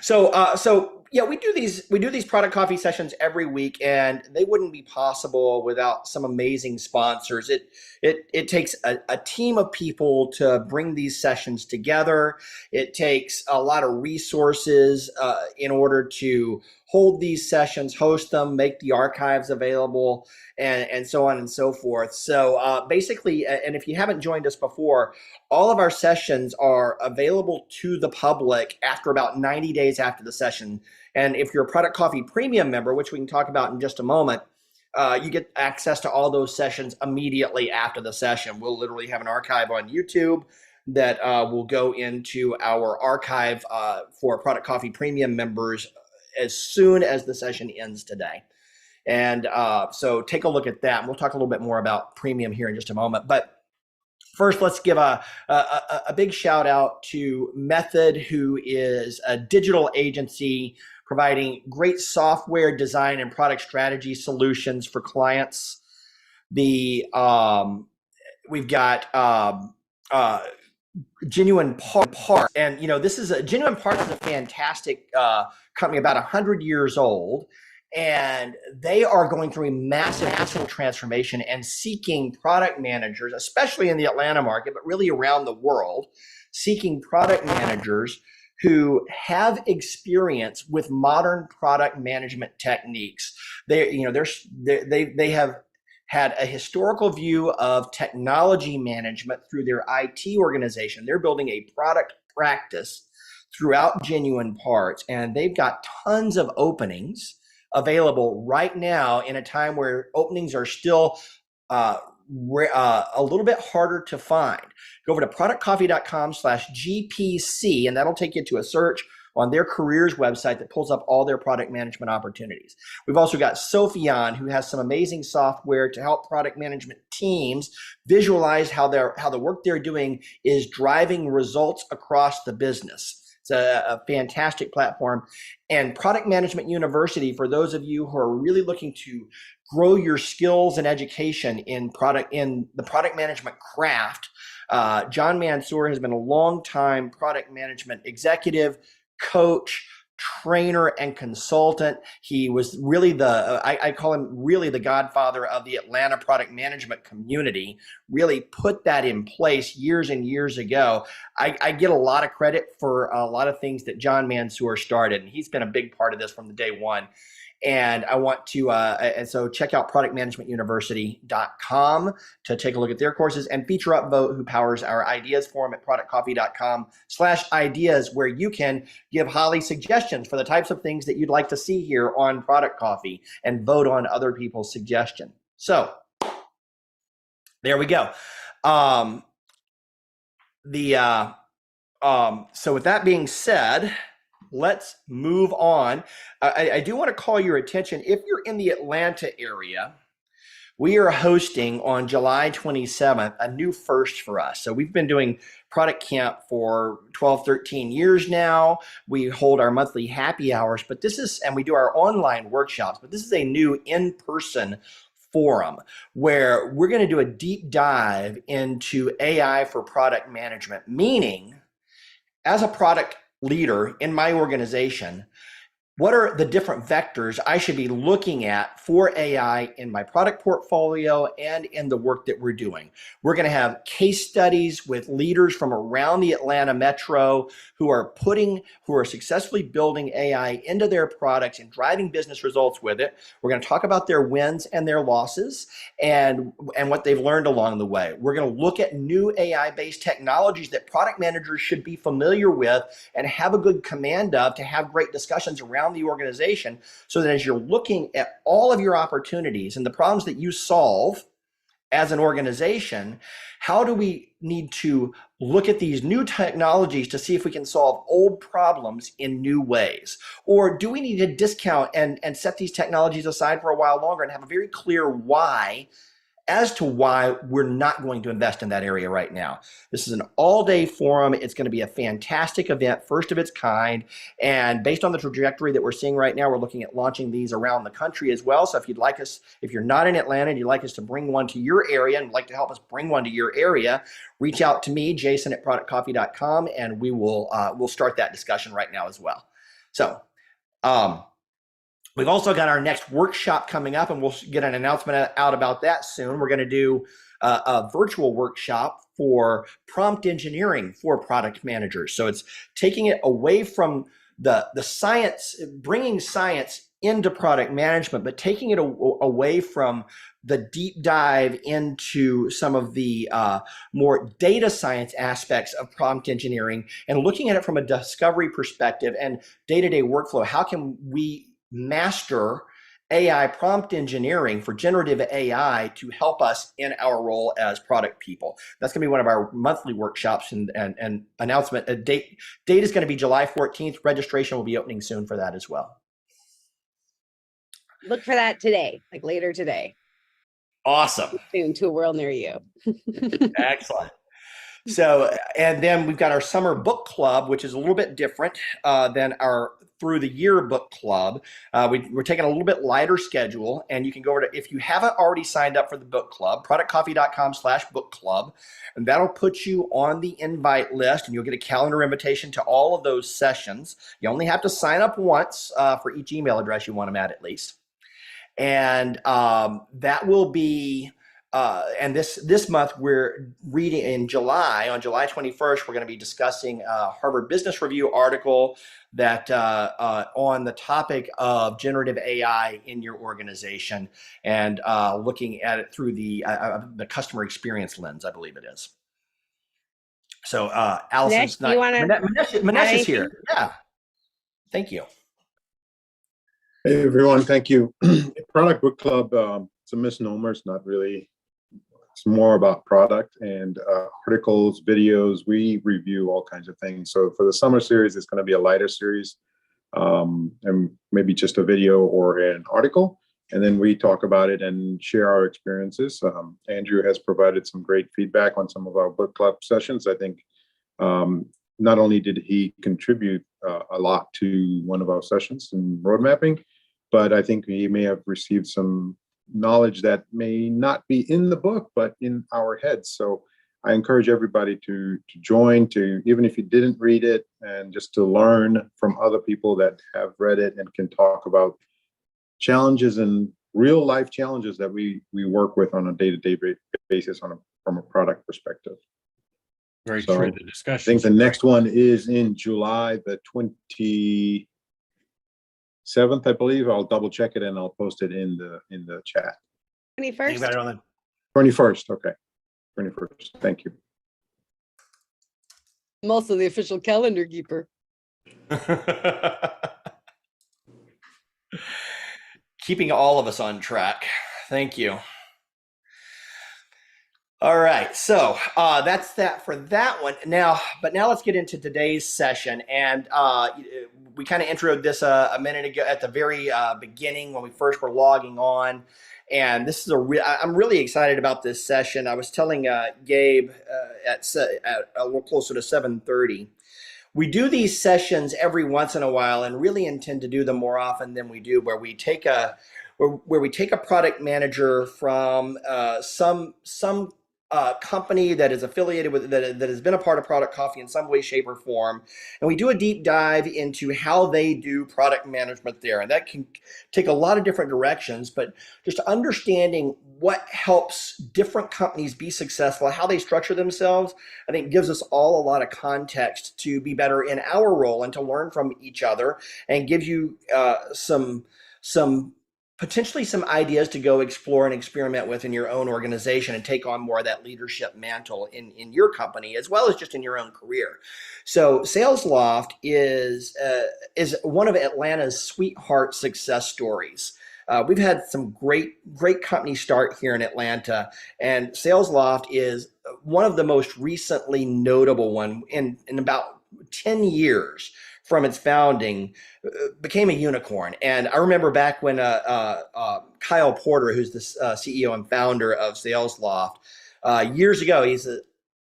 So yeah, we do these product coffee sessions every week, and they wouldn't be possible without some amazing sponsors. It takes a team of people to bring these sessions together. It takes a lot of resources in order to hold these sessions, host them, make the archives available, and so on and so forth. So basically, and if you haven't joined us before, all of our sessions are available to the public after about 90 days after the session. And if you're a Product Coffee Premium member, which we can talk about in just a moment, you get access to all those sessions immediately after the session. We'll literally have an archive on YouTube that will go into our archive for Product Coffee Premium members as soon as the session ends today. And so take a look at that. And we'll talk a little bit more about premium here in just a moment. But first, let's give a big shout out to Method, who is a digital agency providing great software design and product strategy solutions for clients. The We've got Genuine Parts, and this is Genuine Parts is a fantastic company, about 100 years old, and they are going through a massive digital transformation and seeking product managers, especially in the Atlanta market, but really around the world, seeking product managers who have experience with modern product management techniques. They have had a historical view of technology management through their IT organization. They're building a product practice throughout Genuine Parts, and they've got tons of openings available right now in a time where openings are still a little bit harder to find. Go over to productcoffee.com/GPC, and that'll take you to a search on their careers website that pulls up all their product management opportunities. We've also got Sophion, who has some amazing software to help product management teams visualize how the work they're doing is driving results across the business. It's a fantastic platform. And Product Management University, for those of you who are really looking to grow your skills and education in the product management craft, John Mansour has been a long-time product management executive, coach, trainer, and consultant. He was really I call him really the godfather of the Atlanta product management community, really put that in place years and years ago. I get a lot of credit for a lot of things that John Mansour started, and he's been a big part of this from the day one. And I want to, and so check out productmanagementuniversity.com to take a look at their courses, and Feature Upvote, who powers our ideas forum at productcoffee.com/ideas, where you can give Holly suggestions for the types of things that you'd like to see here on Product Coffee and vote on other people's suggestion. So there we go. So with that being said, let's move on. I do want to call your attention. If you're in the Atlanta area, we are hosting on July 27th a new first for us. So we've been doing Product Camp for 12, 13 years now. We hold our monthly happy hours, and we do our online workshops, but this is a new in-person forum where we're going to do a deep dive into AI for product management, meaning as a product leader in my organization, what are the different vectors I should be looking at for AI in my product portfolio and in the work that we're doing? We're going to have case studies with leaders from around the Atlanta metro who are successfully building AI into their products and driving business results with it. We're going to talk about their wins and their losses and what they've learned along the way. We're going to look at new AI-based technologies that product managers should be familiar with and have a good command of, to have great discussions around the organization, so that as you're looking at all of your opportunities and the problems that you solve as an organization, how do we need to look at these new technologies to see if we can solve old problems in new ways? Or do we need to discount and set these technologies aside for a while longer and have a very clear why as to why we're not going to invest in that area right now. This is an all-day forum. It's going to be a fantastic event, first of its kind. And based on the trajectory that we're seeing right now, we're looking at launching these around the country as well. So if you'd like us, if you're not in Atlanta and you'd like us to bring one to your area and would like to help us bring one to your area, reach out to me, Jason at productcoffee.com, and we'll start that discussion right now as well. So, we've also got our next workshop coming up, and we'll get an announcement out about that soon. We're going to do a virtual workshop for prompt engineering for product managers. So it's taking it away from the science, bringing science into product management, but taking it away from the deep dive into some of the more data science aspects of prompt engineering and looking at it from a discovery perspective and day-to-day workflow. How can we master AI prompt engineering for generative AI to help us in our role as product people? That's going to be one of our monthly workshops, and announcement. A date is going to be July 14th. Registration will be opening soon for that as well. Look for that today, like later today. Awesome. Soon to a world near you. Excellent. So, and then we've got our summer book club, which is a little bit different than our through the year book club. We're taking a little bit lighter schedule, and you can go over to, if you haven't already signed up for the book club, productcoffee.com/book club, and that'll put you on the invite list, and you'll get a calendar invitation to all of those sessions. You only have to sign up once for each email address you want them at least. And that will be, and this month we're reading in July, on July 21st, we're going to be discussing a Harvard Business Review article that on the topic of generative AI in your organization, and looking at it through the customer experience lens, I believe it is. So Allison's not, Manesh's here. Yeah, thank you. Hey everyone, thank you. Product Book Club, it's a misnomer. It's not really. It's more about product and articles, videos. We review all kinds of things. So for the summer series, it's going to be a lighter series, and maybe just a video or an article. And then we talk about it and share our experiences. Andrew has provided some great feedback on some of our book club sessions. I think not only did he contribute a lot to one of our sessions in road mapping, but I think he may have received some knowledge that may not be in the book, but in our heads. So I encourage everybody to join, to, even if you didn't read it, and just to learn from other people that have read it and can talk about challenges and real life challenges that we work with on a day-to-day basis from a product perspective. Very true. The discussion. I think the next one is in July the 27th, I believe. I'll double check it and I'll post it in the chat. 21st. 21st. Okay. 21st. Thank you. I'm also the official calendar keeper. Keeping all of us on track. Thank you. All right, so that's that for that one. Now let's get into today's session. And we kind of introed this a minute ago at the very beginning when we first were logging on. And this is I'm really excited about this session. I was telling Gabe at a little closer to 7:30. We do these sessions every once in a while, and really intend to do them more often than we do, where we take a product manager from some company that is affiliated with that has been a part of Product Coffee in some way, shape, or form, and we do a deep dive into how they do product management there. And that can take a lot of different directions, but just understanding what helps different companies be successful, how they structure themselves, I think gives us all a lot of context to be better in our role and to learn from each other, and gives you potentially some ideas to go explore and experiment with in your own organization and take on more of that leadership mantle in your company, as well as just in your own career. So Salesloft is one of Atlanta's sweetheart success stories. We've had some great companies start here in Atlanta, and Salesloft is one of the most recently notable one in about 10 years. from its founding became a unicorn. And I remember back when Kyle Porter, who's the CEO and founder of Salesloft, years ago, he said,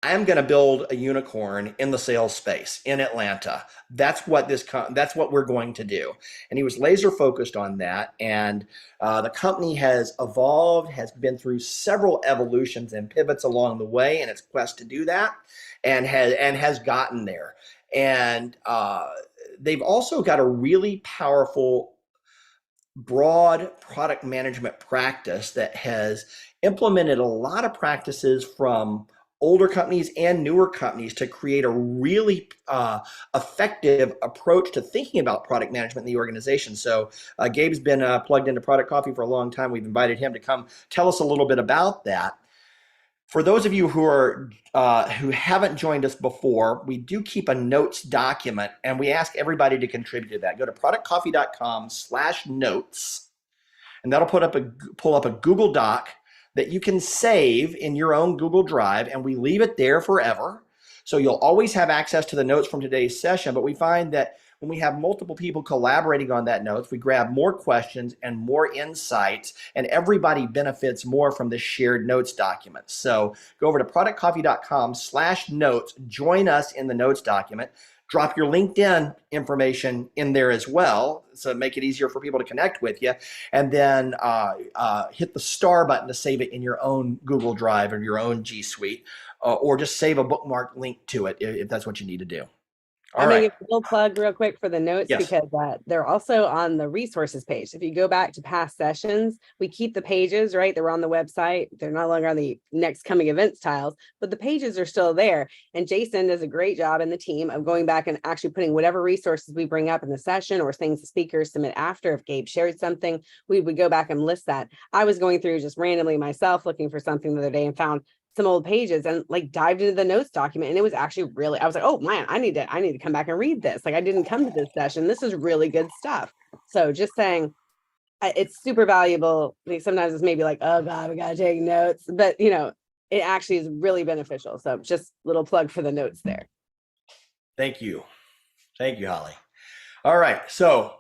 I'm going to build a unicorn in the sales space in Atlanta. That's what we're going to do. And he was laser focused on that. And the company has evolved, has been through several evolutions and pivots along the way in its quest to do that, and has gotten there. And they've also got a really powerful, broad product management practice that has implemented a lot of practices from older companies and newer companies to create a really effective approach to thinking about product management in the organization. So Gabe's been plugged into Product Coffee for a long time. We've invited him to come tell us a little bit about that. For those of you who haven't joined us before, we do keep a notes document, and we ask everybody to contribute to that. Go to productcoffee.com/notes, and that'll pull up a Google Doc that you can save in your own Google Drive, and we leave it there forever. So you'll always have access to the notes from today's session, but we find that when we have multiple people collaborating on that notes, we grab more questions and more insights, and everybody benefits more from this shared notes document. So go over to productcoffee.com/notes, join us in the notes document, drop your LinkedIn information in there as well, so make it easier for people to connect with you, and then hit the star button to save it in your own Google Drive or your own G Suite, or just save a bookmark link to it if that's what you need to do. I'm going to give a little plug real quick for the notes, Yes. because they're also on the resources page. If you go back to past sessions, we keep the pages, right? They're on the website. They're no longer on the next coming events tiles, but the pages are still there. And Jason does a great job in the team of going back and actually putting whatever resources we bring up in the session or things the speakers submit after. If Gabe shared something, we would go back and list that. I was going through just randomly myself looking for something the other day and found some old pages and like dived into the notes document, and it was actually really, I was like, oh man, I need to come back and read this. Like, I didn't come to this session. This is really good stuff. So just saying, it's super valuable. Like, sometimes it's maybe like, oh God, we gotta take notes, but it actually is really beneficial. So just little plug for the notes there. Thank you, Holly. All right, so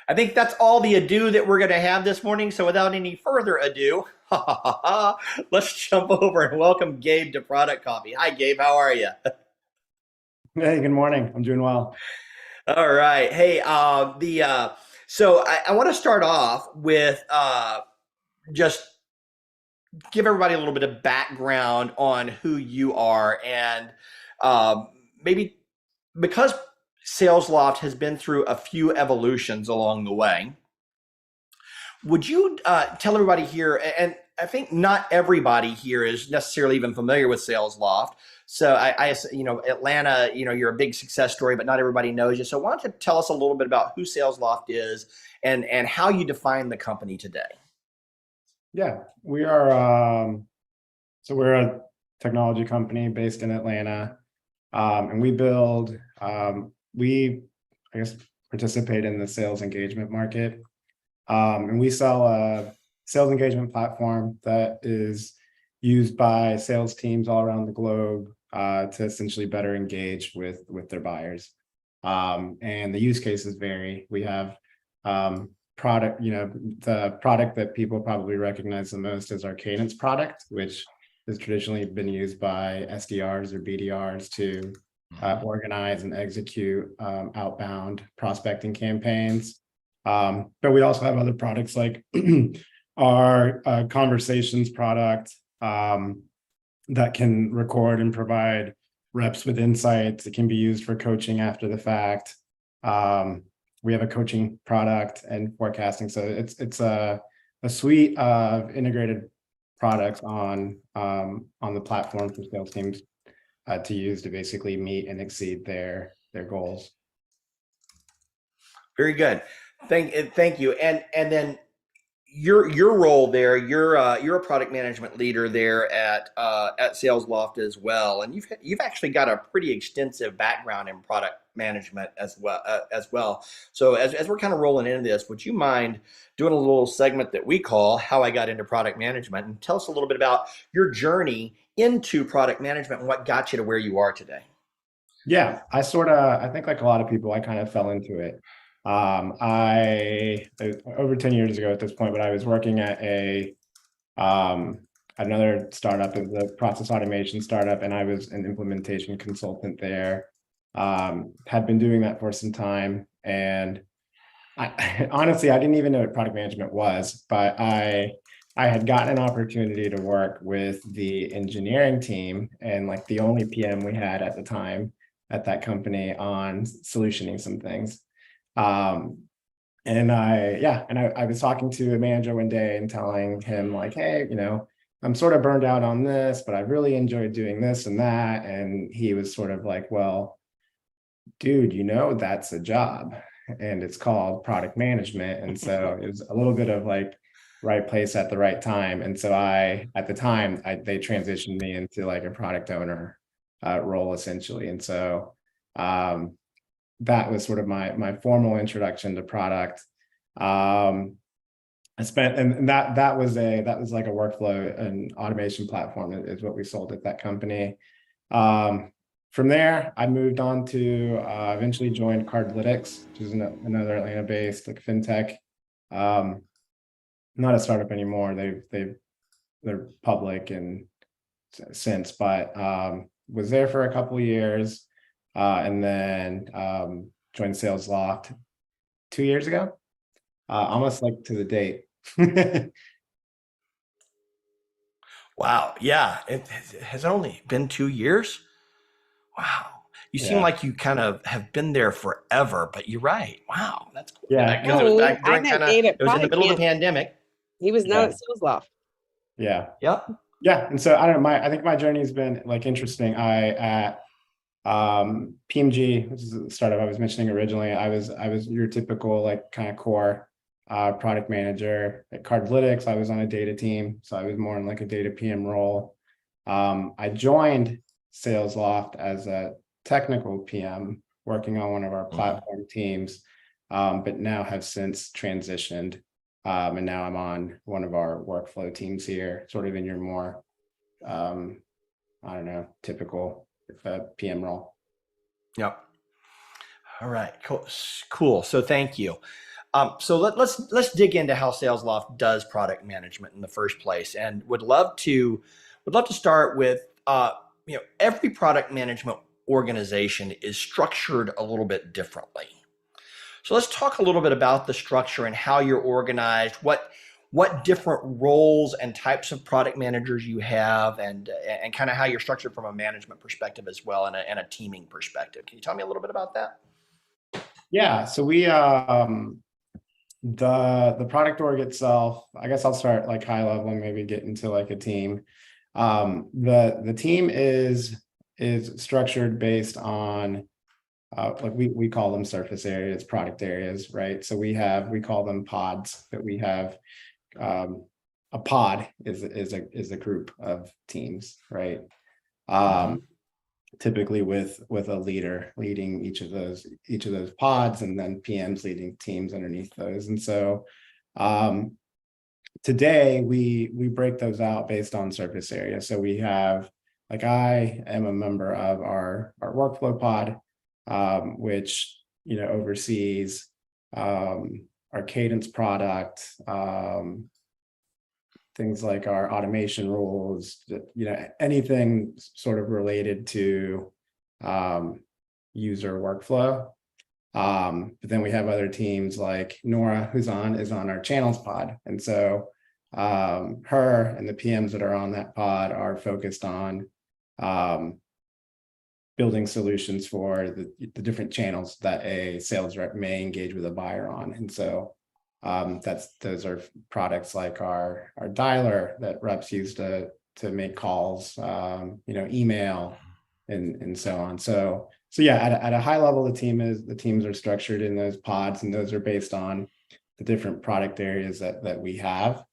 I think that's all the ado that we're going to have this morning. So without any further ado, let's jump over and welcome Gabe to Product Coffee. Hi, Gabe. How are you? Hey, good morning. I'm doing well. All right. Hey, so I want to start off with just give everybody a little bit of background on who you are, and maybe because Salesloft has been through a few evolutions along the way, would you tell everybody here, and I think not everybody here is necessarily even familiar with Salesloft. So I Atlanta, you're a big success story, but not everybody knows you. So why don't you tell us a little bit about who Salesloft is and how you define the company today? Yeah, we are, so we're a technology company based in Atlanta, and we build, we participate in the sales engagement market. And we sell a sales engagement platform that is used by sales teams all around the globe to essentially better engage with their buyers. And the use cases vary. We have product, the product that people probably recognize the most is our Cadence product, which has traditionally been used by SDRs or BDRs to organize and execute outbound prospecting campaigns. But we also have other products like our conversations product that can record and provide reps with insights. It can be used for coaching after the fact. We have a coaching product and forecasting. So it's a suite of integrated products on the platform for sales teams to use to basically meet and exceed their goals. Very good. Thank you. And then your role there, you're a product management leader there at Salesloft as well, and you've actually got a pretty extensive background in product management as well. So as we're kind of rolling into this, would you mind doing a little segment that we call "How I Got Into Product Management" and tell us a little bit about your journey into product management and what got you to where you are today? Yeah, I think like a lot of people, I kind of fell into it. I over 10 years ago at this point, but I was working at um, another startup, it was a process automation startup, and I was an implementation consultant there. Had been doing that for some time, and honestly, I didn't even know what product management was, but I had gotten an opportunity to work with the engineering team and like the only PM we had at the time at that company on solutioning some things. Um, and I was talking to a manager one day and telling him like, hey, I'm sort of burned out on this, but I really enjoyed doing this and that. And he was sort of like, well, dude, that's a job and it's called product management. And so it was a little bit of like right place at the right time. And so at the time, they transitioned me into like a product owner role essentially. And so that was sort of my formal introduction to product. I spent, and that was like a workflow and automation platform is what we sold at that company. From there, I moved on to eventually joined Cardlytics, which is another Atlanta-based like fintech. Not a startup anymore. They're public and since, but was there for a couple of years, and then joined Salesloft 2 years ago, almost like to the date. Wow. Yeah. Has only been 2 years. Wow. You seem Yeah. like you kind of have been there forever, but you're right. Wow. That's cool. Yeah. Because it was back I during met kind of, Gabe at it was in the Product middle of Camp. the pandemic. He was not at Salesloft. Yeah. Yep. Yeah. And so I don't know, I think my journey has been like interesting. At PMG, which is the startup I was mentioning originally, I was your typical like kind of core product manager. At Cardlytics, I was on a data team, so I was more in like a data PM role. I joined Salesloft as a technical PM, working on one of our platform teams, but now have since transitioned, and now I'm on one of our workflow teams here, sort of in your more, I don't know, typical PM role. Yep. All right. Cool. Cool. So thank you. So let's dig into how Salesloft does product management in the first place, and would love to start with every product management organization is structured a little bit differently. So let's talk a little bit about the structure and how you're organized, what different roles and types of product managers you have, and kind of how you're structured from a management perspective as well, and a teaming perspective. Can you tell me a little bit about that? Yeah, so we the product org itself, I guess I'll start like high level and maybe get into like a team. The team is structured based on like we call them surface areas, product areas, right? So we call them pods, but we have a pod is a group of teams, right? Typically with a leader leading each of those pods, and then PMs leading teams underneath those. And so today we break those out based on surface area. So we have, like, I am a member of our workflow pod, which oversees our Cadence product, things like our automation rules, anything sort of related to user workflow. But then we have other teams like Nora, who's is on our channels pod. And so her and the PMs that are on that pod are focused on building solutions for the different channels that a sales rep may engage with a buyer on. And so those are products like our dialer that reps use to make calls, email, and so on. So yeah, at a high level, the teams are structured in those pods, and those are based on the different product areas that we have.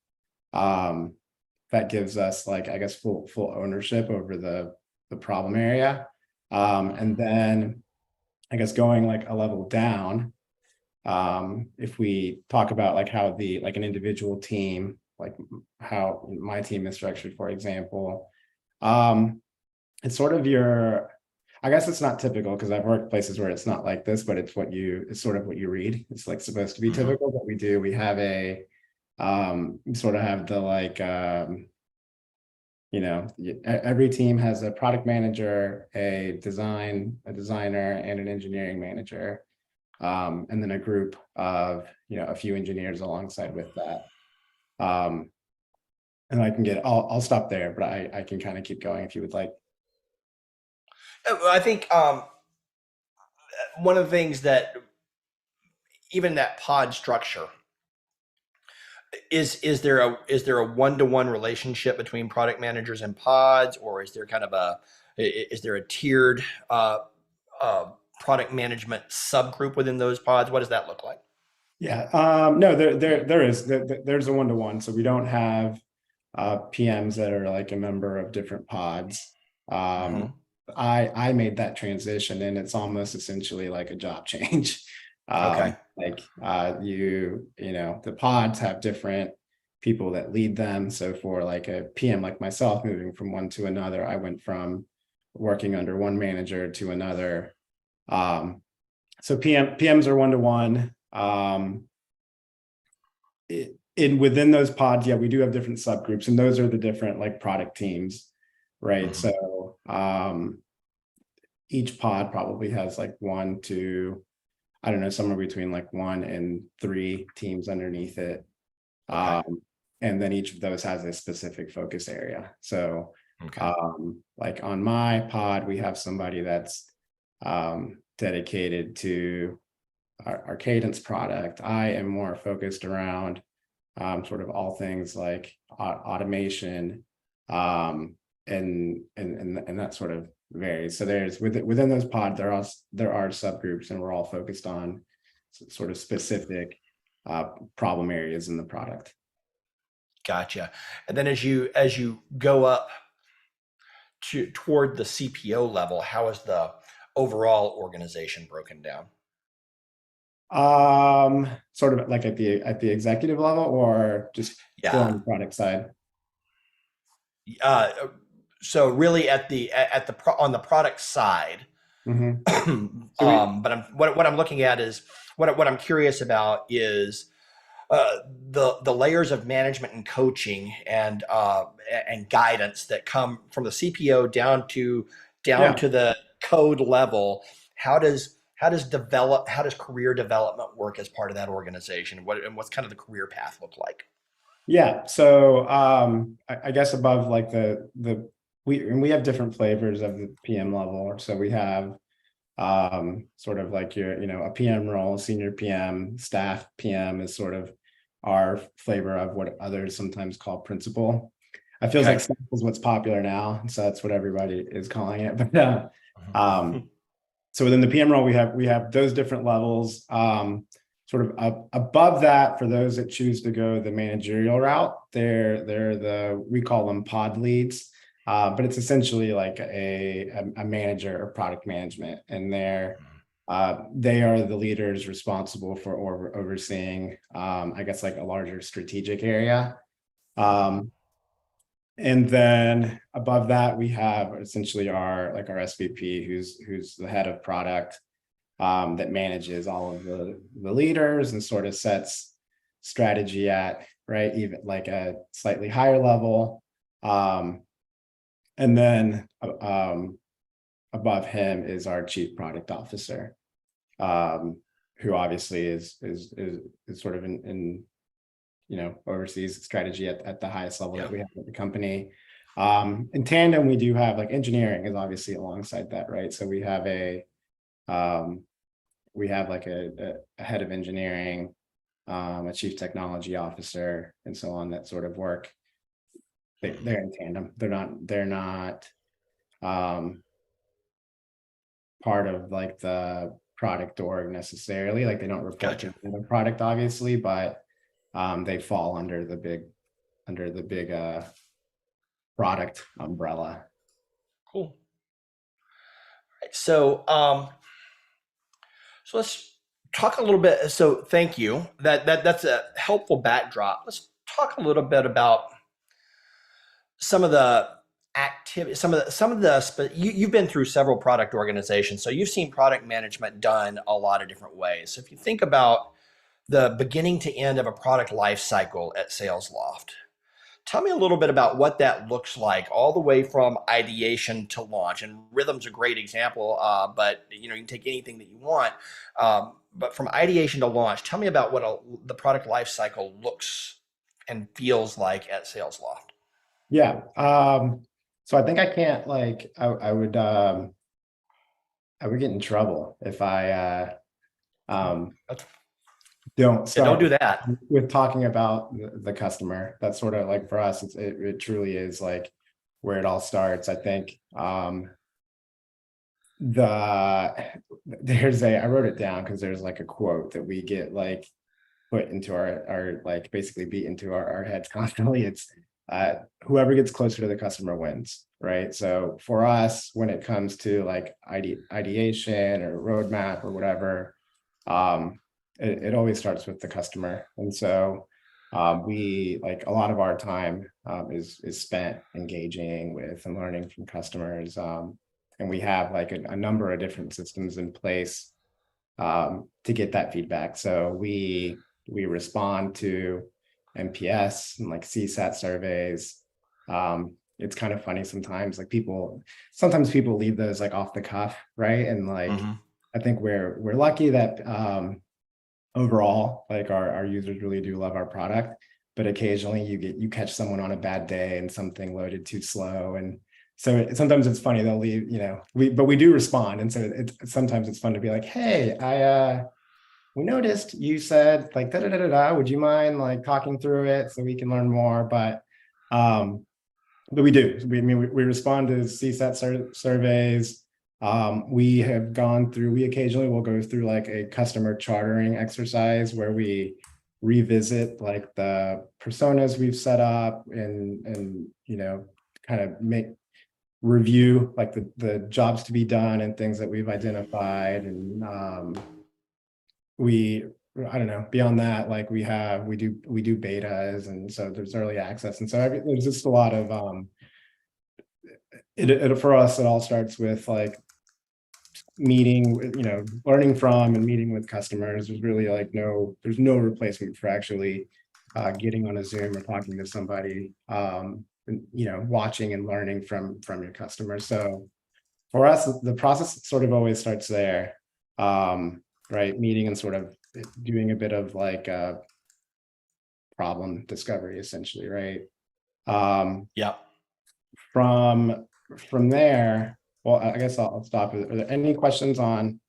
That gives us, like, I guess, full ownership over the problem area. And then I guess going like a level down, if we talk about like how an individual team, like how my team is structured, for example, it's sort of I guess it's not typical because I've worked places where it's not like this, but it's sort of what you read. It's like supposed to be Mhm. typical, but we have sort of have the like, every team has a product manager, a designer, and an engineering manager, and then a group of, a few engineers alongside with that. And I'll stop there, but I can kind of keep going if you would like. I think one of the things that even that pod structure is there a one-to-one relationship between product managers and pods, or is there kind of is there a tiered uh, product management subgroup within those pods? What does that look like? Yeah, no, there's a one-to-one, so we don't have PMs that are like a member of different pods. Mhm. I made that transition, and it's almost essentially like a job change. Okay. The pods have different people that lead them. So for like a PM like myself, moving from one to another, I went from working under one manager to another. So PMs are one-to-one. Within those pods, yeah, we do have different subgroups, and those are the different like product teams, right? Mhm. So each pod probably has like one to, I don't know, somewhere between like 1 and 3 teams underneath it. Okay. And then each of those has a specific focus area. So Okay. like on my pod, we have somebody that's dedicated to our cadence product. I am more focused around sort of all things like automation, and that sort of varies. So there's within those pods, there are subgroups, and we're all focused on sort of specific problem areas in the product. Gotcha. And then as you go up toward the CPO level, how is the overall organization broken down? Sort of like at the executive level, or just still on Yeah. the product side. Uh, so really on the product side, Mhm. So but what I'm looking at is what I'm curious about is the layers of management and coaching and guidance that come from the CPO down yeah, to the code level. How does career development work as part of that organization? What's kind of the career path look like? yeah. So I guess above like we have different flavors of the PM level. So we have sort of like a PM role, senior PM, staff PM is sort of our flavor of what others sometimes call principal. I feels like Okay. staff is what's popular now, so that's what everybody is calling it. But so within the PM role, we have those different levels. Sort of above that, for those that choose to go the managerial route, we call them pod leads. But it's essentially like a manager of product management, and they are the leaders responsible for overseeing, I guess, like a larger strategic area. And then above that, we have essentially our SVP, who's the head of product, that manages all of the leaders and sort of sets strategy at even like a slightly higher level. And then above him is our chief product officer, who obviously is sort of in oversees strategy at the highest level that we have at the company. In tandem, we do have like engineering is obviously alongside that, right? So we have like a head of engineering, a chief technology officer, and so on, that sort of work. They're in tandem. They're not part of like the product org necessarily. Like they don't report Gotcha. to the product, obviously, but they fall under the big product umbrella. Cool. Right. So let's talk a little bit. So thank you. That's a helpful backdrop. Let's talk a little bit about some of the activity, some of the, but you've been through several product organizations, so you've seen product management done a lot of different ways. So if you think about the beginning to end of a product life cycle at Salesloft, tell me a little bit about what that looks like, all the way from ideation to launch. And Rhythm's a great example, but you can take anything that you want. But from ideation to launch, tell me about what the product life cycle looks and feels like at Salesloft. Yeah. So I think I can't like I would get in trouble if I don't Don't start do that. with talking about the customer. That's sort of like, for us, it truly is like where it all starts. I think I wrote it down because there's like a quote that we get like put into our like basically beat into our heads constantly. It's whoever gets closer to the customer wins, right? So for us, when it comes to like ideation or roadmap or whatever, it always starts with the customer. And so we, like, a lot of our time is spent engaging with and learning from customers. And we have like a number of different systems in place to get that feedback. So we respond to NPS and like CSAT surveys. It's kind of funny sometimes, like sometimes people leave those like off the cuff, right? And like, I think we're lucky that overall, like our users really do love our product, but occasionally you catch someone on a bad day and something loaded too slow. And so sometimes it's funny, they'll leave, but we do respond. And so sometimes it's fun to be like, hey, we noticed you said like would you mind like talking through it so we can learn more? But we do. We respond to CSAT surveys. We occasionally will go through like a customer chartering exercise where we revisit like the personas we've set up and kind of review like the jobs to be done and things that we've identified. And I don't know, beyond that, like we do betas, and so there's early access, and so there's just a lot of for us, it all starts with like meeting, learning from and meeting with customers. There's really like there's no replacement for actually getting on a Zoom or talking to somebody, watching and learning from your customers. So for us, the process sort of always starts there, right? Meeting and sort of doing a bit of like problem discovery, essentially, right? Yeah. From there, well, I guess I'll stop. Are there any questions on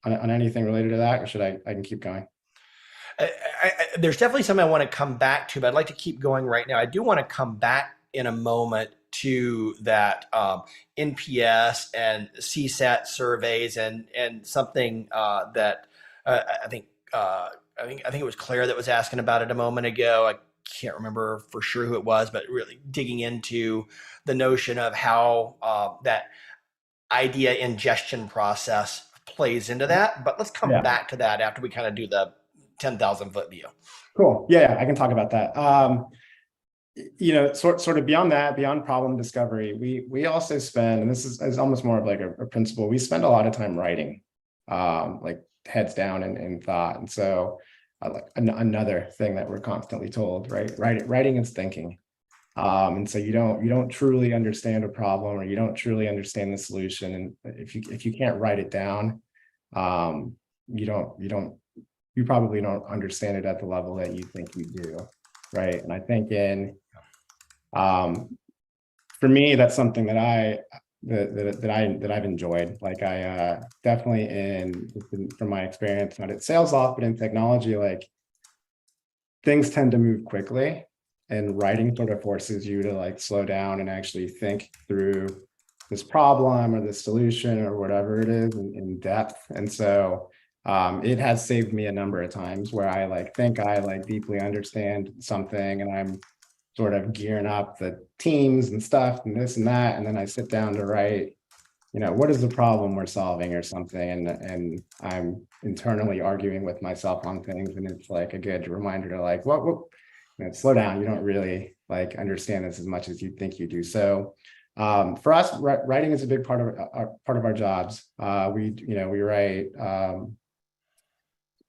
anything related to that, or should I can keep going? There's definitely something I want to come back to, but I'd like to keep going right now. I do want to come back in a moment to that NPS and CSAT surveys and something that I think it was Claire that was asking about it a moment ago. I can't remember for sure who it was, but really digging into the notion of how that idea ingestion process plays into that. But let's come back to that after we kind of do the 10,000 foot view. Cool. Yeah, I can talk about that. Sort of beyond that, beyond problem discovery, we also spend, and this is almost more of like a principle, we spend a lot of time writing, like heads down in thought. And so like another thing that we're constantly told, right? Writing is thinking. And so you don't truly understand a problem, or you don't truly understand the solution. And if you can't write it down, you probably don't understand it at the level that you think you do, right? And I think for me, that's something that I've enjoyed. Like I definitely from my experience, not at Salesloft, but in technology, like things tend to move quickly, and writing sort of forces you to like slow down and actually think through this problem or the solution or whatever it is in depth. And so it has saved me a number of times where I think I deeply understand something, and I'm sort of gearing up the teams and stuff and this and that, and then I sit down to write, what is the problem we're solving or something, and I'm internally arguing with myself on things, and it's like a good reminder to like, what slow down. You don't really understand this as much as you think you do. So For us, writing is a big part of our jobs. We write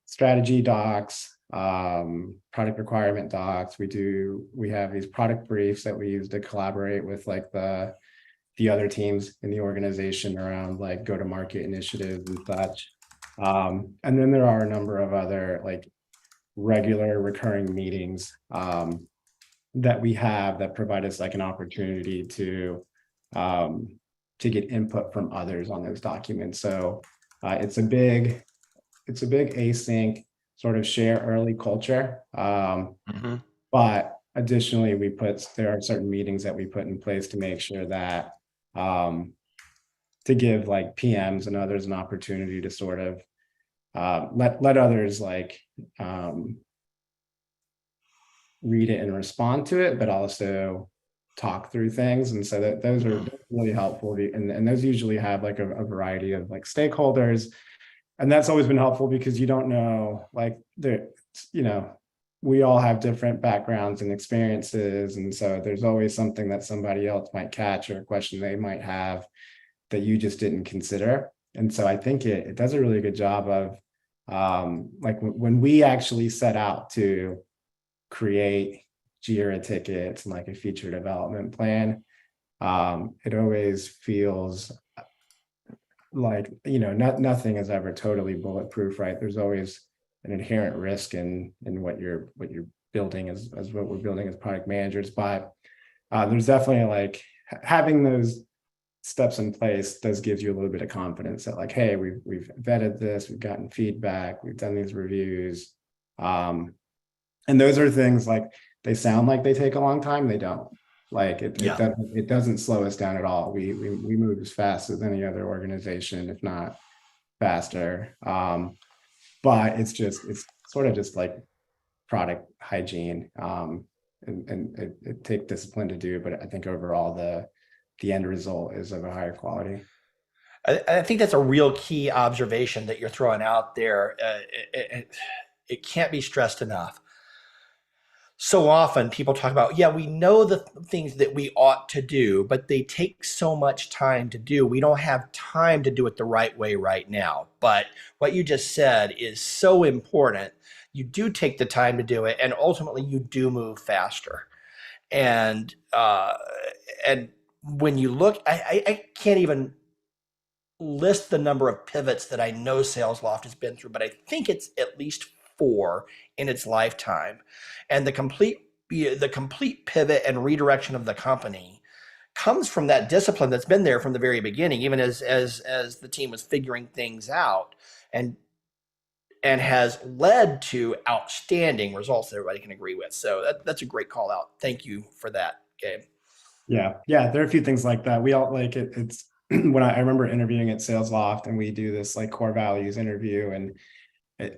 strategy docs, product requirement docs. We have these product briefs that we use to collaborate with like the other teams in the organization around like go-to-market initiatives and such. And then there are a number of other like regular recurring meetings that we have that provide us like an opportunity to get input from others on those documents. So it's a big async sort of share early culture. But additionally, there are certain meetings that we put in place to make sure that to give like PMs and others an opportunity to sort of let others like read it and respond to it, but also talk through things. And so those are really helpful. And those usually have like a variety of like stakeholders. And that's always been helpful because you don't know, like we all have different backgrounds and experiences. And so there's always something that somebody else might catch or a question they might have that you just didn't consider. And so I think it does a really good job of like when we actually set out to create JIRA tickets and like a feature development plan, it always feels like, nothing is ever totally bulletproof, right? There's always an inherent risk in what you're building as what we're building as product managers. But there's definitely like having those steps in place does give you a little bit of confidence that like, hey, we've vetted this, we've gotten feedback, we've done these reviews. And those are things like they sound like they take a long time. They don't. Like it doesn't slow us down at all. We move as fast as any other organization, if not faster. But it's sort of just like product hygiene. And it takes discipline to do, but I think overall the end result is of a higher quality. I think that's a real key observation that you're throwing out there. It can't be stressed enough. So often people talk about, we know the things that we ought to do, but they take so much time to do. We don't have time to do it the right way right now. But what you just said is so important. You do take the time to do it, and ultimately you do move faster. And when you look, I can't even list the number of pivots that I know Salesloft has been through, but I think it's at least 4 in its lifetime. And the complete pivot and redirection of the company comes from that discipline that's been there from the very beginning, even as the team was figuring things out, and has led to outstanding results that everybody can agree with. So that's a great call out. Thank you for that, Gabe. Yeah, there are a few things like that. We all like it. It's when I remember interviewing at Salesloft, and we do this like core values interview, and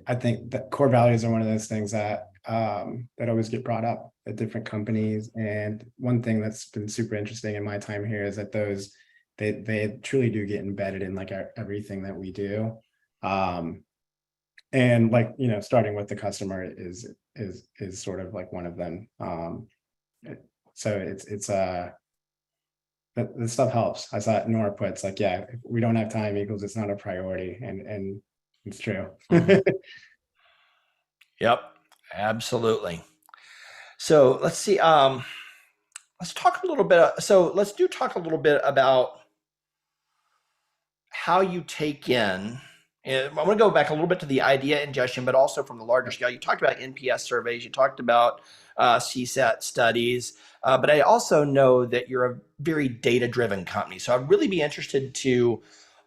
I think that core values are one of those things that always get brought up at different companies. And one thing that's been super interesting in my time here is that they truly do get embedded in like everything that we do. And like, starting with the customer is sort of like one of them. So it's this stuff helps. I saw Nora puts like, if we don't have time equals it's not a priority, and it's true. Yep, absolutely. So let's see. Let's talk a little bit. Let's talk a little bit about how you take in. And I want to go back a little bit to the idea ingestion, but also from the larger scale. You talked about NPS surveys. You talked about CSAT studies. But I also know that you're a very data-driven company. So I'd really be interested to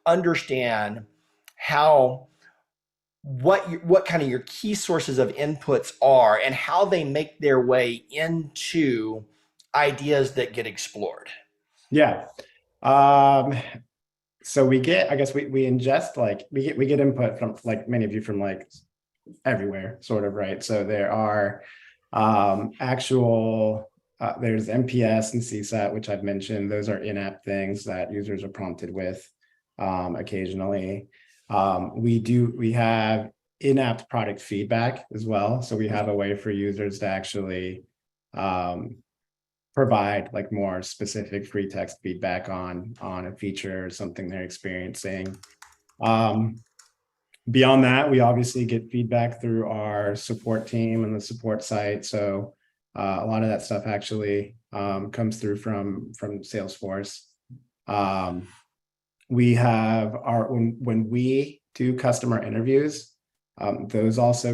understand what kind of your key sources of inputs are and how they make their way into ideas that get explored. Yeah. So we get, I guess we ingest, like we get input from like many of you from like everywhere, sort of, right? So there are there's NPS and CSAT, which I've mentioned. Those are in-app things that users are prompted with occasionally. We have in-app product feedback as well. So we have a way for users to actually provide like more specific free text feedback on a feature or something they're experiencing. Beyond that, we obviously get feedback through our support team and the support site. So a lot of that stuff actually comes through from Salesforce. We have when we do customer interviews, those also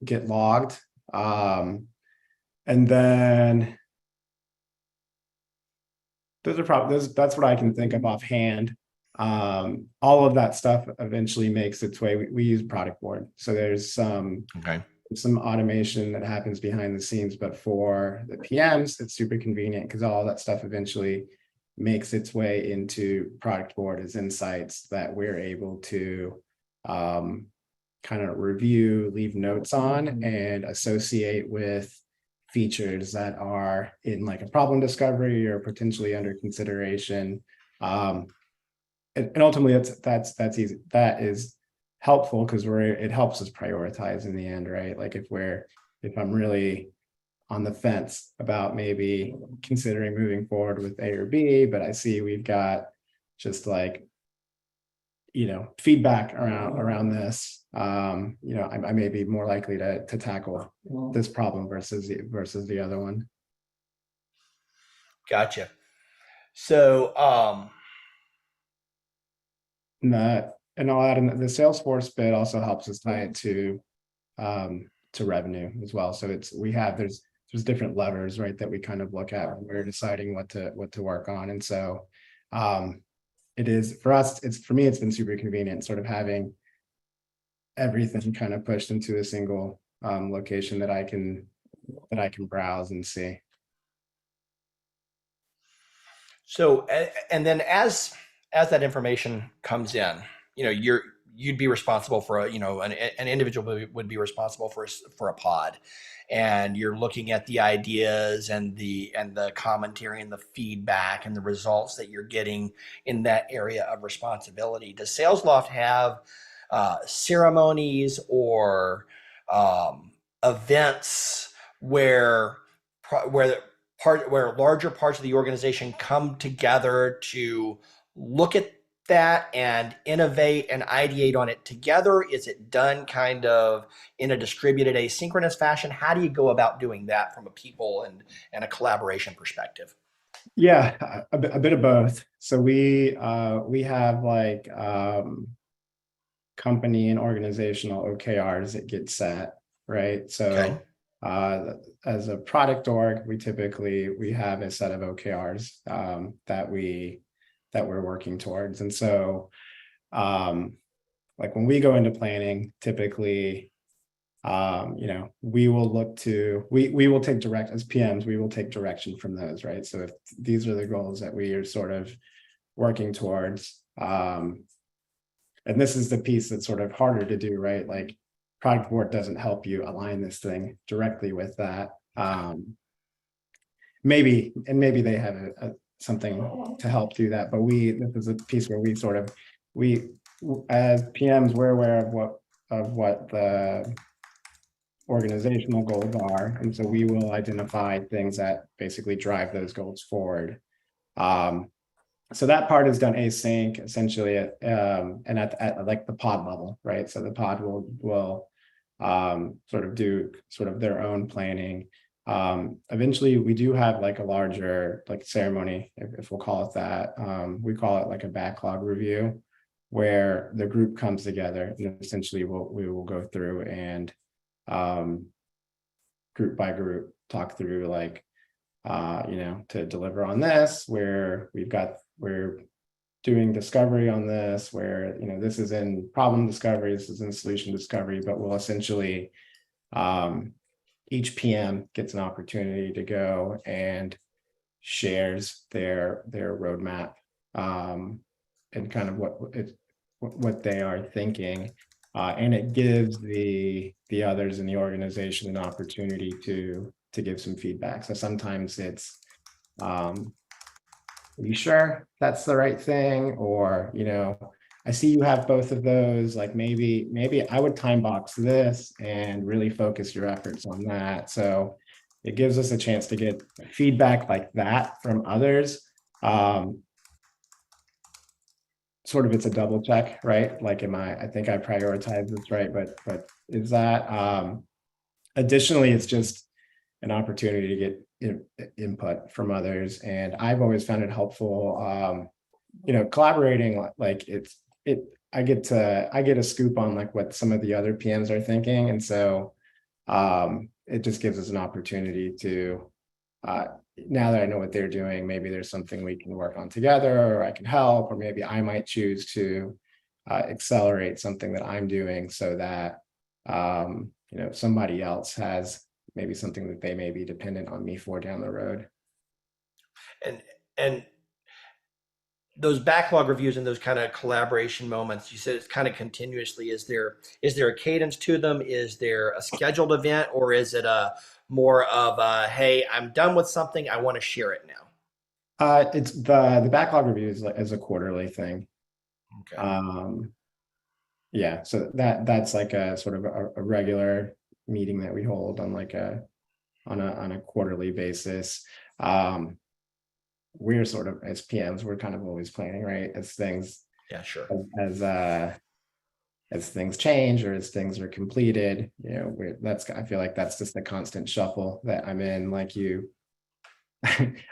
get logged. And then those are probably that's what I can think of offhand. All of that stuff eventually makes its way. We use product board, so there's some automation that happens behind the scenes, but for the PMs it's super convenient because all that stuff eventually makes its way into product board as insights that we're able to kind of review, leave notes on, and associate with features that are in like a problem discovery or potentially under consideration. And ultimately that's easy. That is helpful because it helps us prioritize in the end, right? Like if I'm really on the fence about maybe considering moving forward with A or B, but I see we've got just like, feedback around this, I may be more likely to tackle this problem versus the other one. Gotcha. So, And I'll add in the Salesforce bit also helps us tie it to revenue as well. So there's different levers, right, that we kind of look at when we're deciding what to work on. And so it is for us, for me, it's been super convenient sort of having everything kind of pushed into a single location that I can browse and see. So, and then as that information comes in, you'd be responsible for an individual would be responsible for a pod, and you're looking at the ideas and the commentary and the feedback and the results that you're getting in that area of responsibility. Does Salesloft have ceremonies or events where larger parts of the organization come together to look at that and innovate and ideate on it together? Is it done kind of in a distributed asynchronous fashion? How do you go about doing that from a people and a collaboration perspective? Yeah, a bit of both. So we have like company and organizational OKRs that get set, right? So Okay. As a product org, we have a set of OKRs that we're working towards. And so like when we go into planning, typically we will take as PMs, we will take direction from those, right? So if these are the goals that we are sort of working towards, and this is the piece that's sort of harder to do, right? Like product board doesn't help you align this thing directly with that. Maybe they have something to help do that, but this is a piece where we as PMs, we're aware of what the organizational goals are, and so we will identify things that basically drive those goals forward. So that part is done async essentially and at like the pod level, right? So the pod will sort of do sort of their own planning. Eventually we do have like a larger like ceremony, if we'll call it that. We call it like a backlog review, where the group comes together and essentially we will go through and group by group talk through like to deliver on this, where we're doing discovery on this, where this is in problem discovery, this is in solution discovery, but we'll essentially each PM gets an opportunity to go and shares their roadmap and kind of what they are thinking, and it gives the others in the organization an opportunity to give some feedback. So sometimes it's are you sure that's the right thing, or I see you have both of those, like maybe I would time box this and really focus your efforts on that. So it gives us a chance to get feedback like that from others. Sort of it's a double check, right? Like, I think I prioritize this right, but is that, additionally, it's just an opportunity to get input from others. And I've always found it helpful, collaborating, like I get a scoop on like what some of the other PMs are thinking. And so it just gives us an opportunity to, now that I know what they're doing, maybe there's something we can work on together, or I can help, or maybe I might choose to accelerate something that I'm doing so that, somebody else has maybe something that they may be dependent on me for down the road. And those backlog reviews and those kind of collaboration moments, you said it's kind of continuously. Is there a cadence to them? Is there a scheduled event, or is it a more of a, hey, I'm done with something, I want to share it now? It's the backlog review is a quarterly thing. Okay. Yeah, so that's like a sort of a regular meeting that we hold on like on a quarterly basis. We're sort of, as PMs, we're kind of always planning, right? As things, Yeah, sure. as things change or as things are completed, I feel like that's just the constant shuffle that I'm in. Like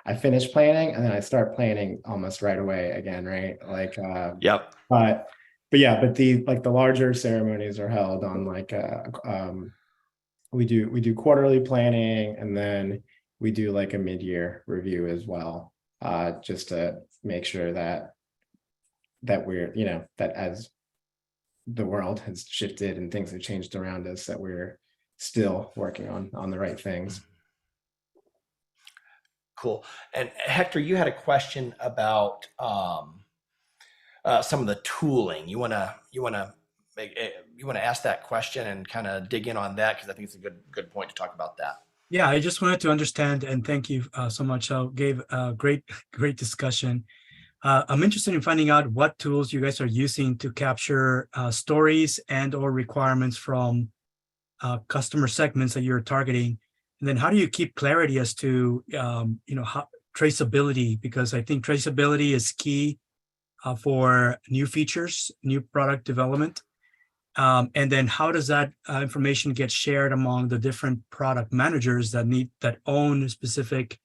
I finish planning and then I start planning almost right away again, right? Like, Yep. but the larger ceremonies are held on like, we do quarterly planning, and then we do like a mid-year review as well, just to make sure that we're, that as the world has shifted and things have changed around us, that we're still working on the right things. Cool. And Hector, you had a question about some of the tooling. You wanna ask that question and kind of dig in on that, because I think it's a good point to talk about that. Yeah, I just wanted to understand, and thank you so much. Gave a great discussion. I'm interested in finding out what tools you guys are using to capture stories and or requirements from customer segments that you're targeting. And then how do you keep clarity as to, traceability? Because I think traceability is key for new features, new product development. And then how does that information get shared among the different product managers that own specific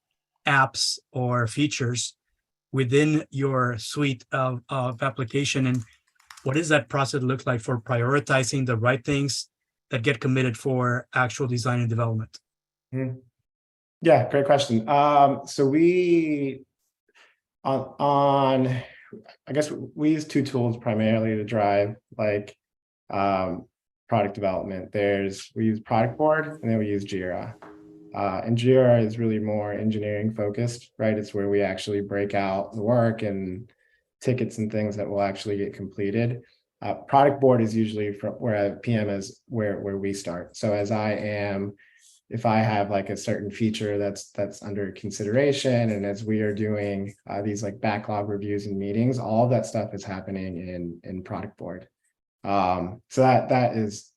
apps or features within your suite of application? And what does that process look like for prioritizing the right things that get committed for actual design and development? Yeah, great question. So we I guess we use two tools primarily to drive like product development. We use Product Board, and then we use Jira. And Jira is really more engineering focused, right? It's where we actually break out the work and tickets and things that will actually get completed. Product Board is usually where PM is where we start. So if I have like a certain feature that's under consideration, and as we are doing these like backlog reviews and meetings, all of that stuff is happening in Product Board. So that is,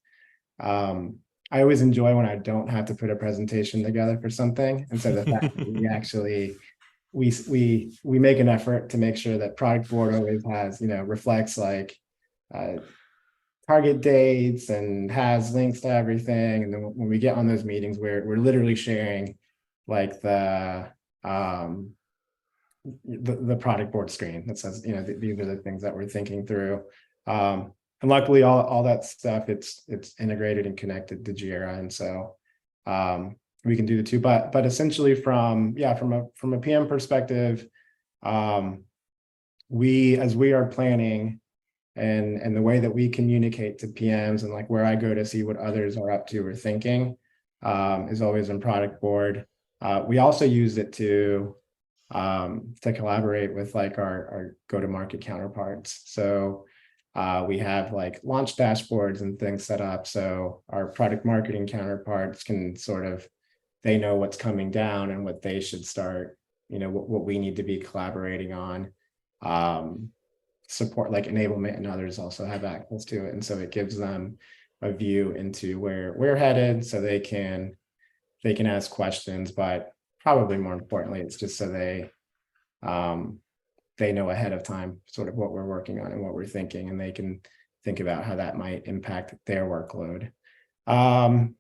I always enjoy when I don't have to put a presentation together for something. And so the fact that we actually, we make an effort to make sure that Product Board always has, reflects like target dates and has links to everything. And then when we get on those meetings, we're literally sharing like the Product Board screen that says, these are the things that we're thinking through. And luckily all that stuff, it's integrated and connected to Jira. And so we can do the two, but essentially from a PM perspective, as we are planning and the way that we communicate to PMs and like where I go to see what others are up to or thinking is always in Product Board. We also use it to collaborate with like our go-to-market counterparts. So we have like launch dashboards and things set up. So our product marketing counterparts can they know what's coming down and what they should start, what we need to be collaborating on. Support like enablement and others also have access to it. And so it gives them a view into where we're headed, so they can they can ask questions, but probably more importantly, it's just so they know ahead of time sort of what we're working on and what we're thinking, and they can think about how that might impact their workload. And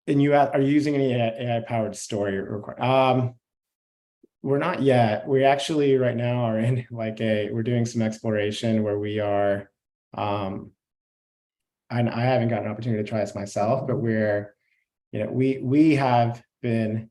are you using any AI-powered story we're not yet. We actually right now are in we're doing some exploration where we are, and I haven't got an opportunity to try this myself, but we are doing,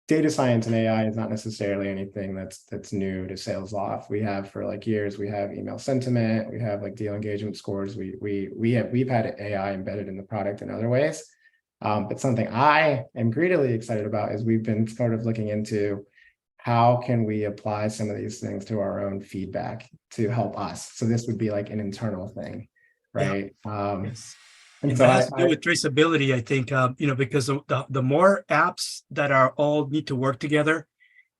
data science and AI is not necessarily anything that's new to Salesloft. We have for years, we have email sentiment, we have deal engagement scores. We've had AI embedded in the product in other ways. But something I am greedily excited about is we've been sort of looking into how can we apply some of these things to our own feedback to help us. So this would be an internal thing, right? Yeah. Yes. And And so that has to do with traceability, I think, because the more apps that are all need to work together,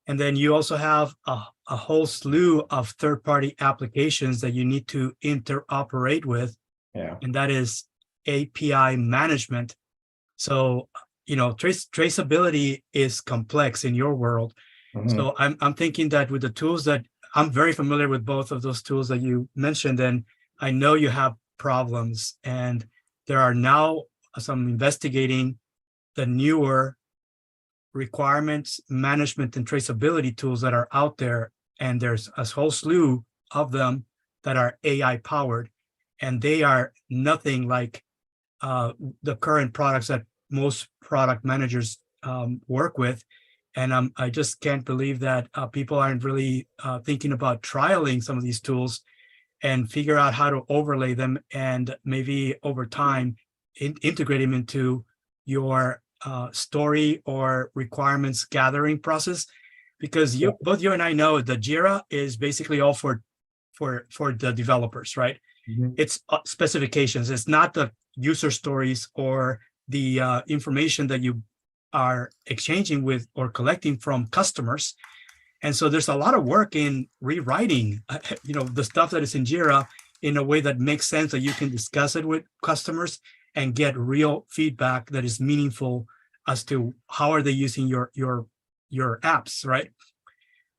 and then you also have a whole slew of third-party applications that you need to interoperate with, yeah, and that is API management. So, traceability is complex in your world. So I'm thinking that with the tools that I'm very familiar with, both of those tools that you mentioned, and I know you have problems, and there are now some investigating the newer requirements management and traceability tools that are out there. And there's a whole slew of them that are AI powered, and they are nothing like the current products that most product managers work with. And I just can't believe that people aren't really thinking about trialing some of these tools and figure out how to overlay them, and maybe over time integrate them into your story or requirements gathering process. Because both you and I know that Jira is basically all for the developers, right? It's specifications. It's not the user stories or the information that you are exchanging with or collecting from customers. And so there's a lot of work in rewriting, the stuff that is in Jira in a way that makes sense, that you can discuss it with customers and get real feedback that is meaningful as to how are they using your apps, right?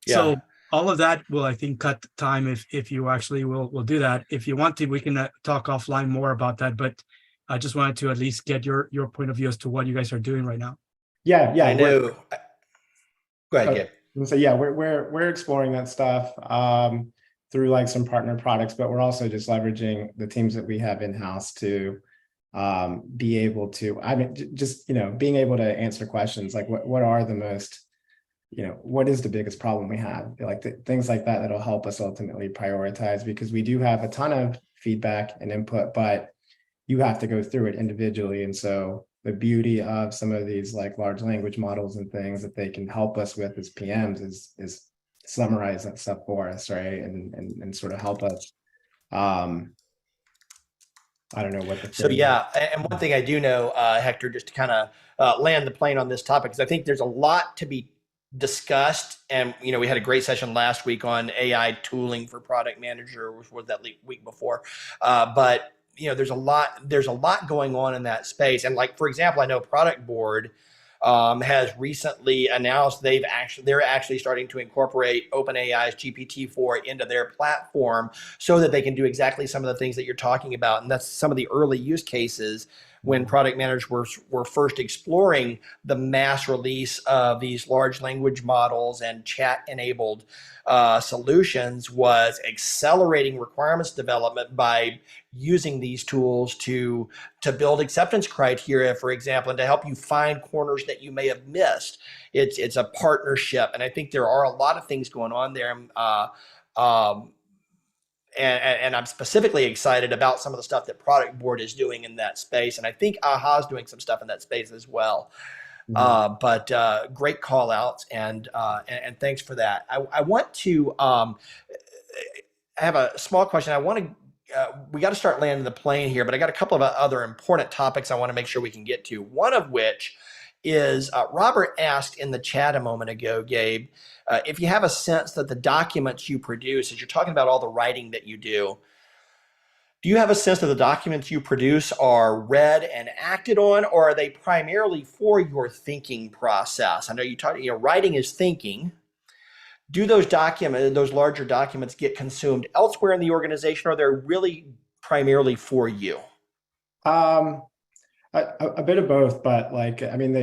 Yeah. So all of that will, I think, cut time if you actually will do that. If you want to, we can talk offline more about that. But I just wanted to at least get your point of view as to what you guys are doing right now. Yeah. I know. Go ahead, Gabe. So yeah, we're exploring that stuff through some partner products, but we're also just leveraging the teams that we have in-house to be able to, being able to answer questions like what are the most, what is the biggest problem we have, things like that that'll help us ultimately prioritize, because we do have a ton of feedback and input, but you have to go through it individually. And so the beauty of some of these large language models and things that they can help us with as PMs is summarize that stuff for us, right? And sort of help us. I don't know what the so yeah, and one thing I do know, Hector, just to kind of land the plane on this topic, is I think there's a lot to be discussed. And we had a great session last week on AI tooling for product manager, which was that week before. But there's a lot going on in that space. And for example, I know Product Board has recently announced they're actually starting to incorporate OpenAI's GPT-4 into their platform so that they can do exactly some of the things that you're talking about. And that's some of the early use cases when product managers were first exploring the mass release of these large language models and chat-enabled solutions, was accelerating requirements development by using these tools to build acceptance criteria, for example, and to help you find corners that you may have missed. It's a partnership, and I think there are a lot of things going on there. And I'm specifically excited about some of the stuff that Product Board is doing in that space. And I think AHA is doing some stuff in that space as well. But great call outs, and thanks for that. I want to, I have a small question. We got to start landing the plane here, but I got a couple of other important topics I want to make sure we can get to. One of which is Robert asked in the chat a moment ago, Gabe, if you have a sense that the documents you produce, as you're talking about all the writing that you do you have a sense that the documents you produce are read and acted on, or are they primarily for your thinking process? I know you talked, writing is thinking. Do those larger documents get consumed elsewhere in the organization, or are they really primarily for you? A bit of both, but like, I mean,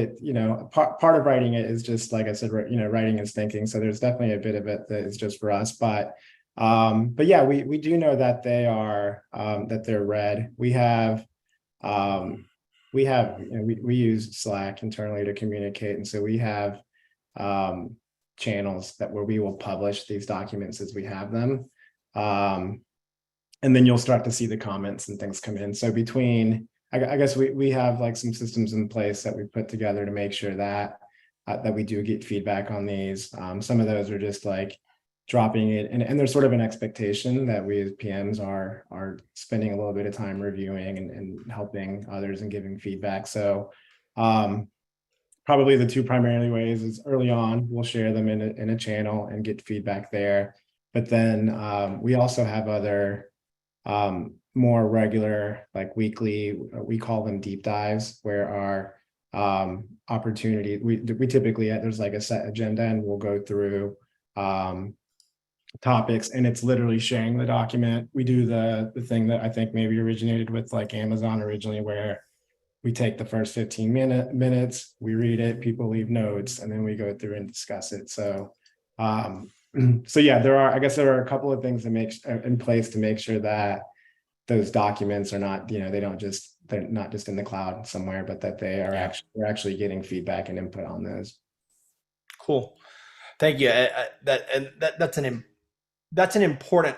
part of writing it is just, like I said, writing is thinking. So there's definitely a bit of it that is just for us, but yeah, we do know that that they're read. We use Slack internally to communicate. And so we have channels where we will publish these documents as we have them. And then you'll start to see the comments and things come in. So I guess we have like some systems in place that we put together to make sure that we do get feedback on these. Some of those are just like dropping it, and there's sort of an expectation that we as PMs are spending a little bit of time reviewing and helping others and giving feedback. So probably the two primary ways is early on, we'll share them in a channel and get feedback there. But then we also have other more regular, like weekly, we call them deep dives, where our opportunity, we typically, there's like a set agenda, and we'll go through topics, and it's literally sharing the document. We do the thing that I think maybe originated with like Amazon originally, where we take the first 15 minutes, we read it, people leave notes, and then we go through and discuss it. So so yeah, I guess there are a couple of things that in place to make sure that those documents are not, they're not just in the cloud somewhere, but that we're actually getting feedback and input on those. Cool. Thank you. That's an important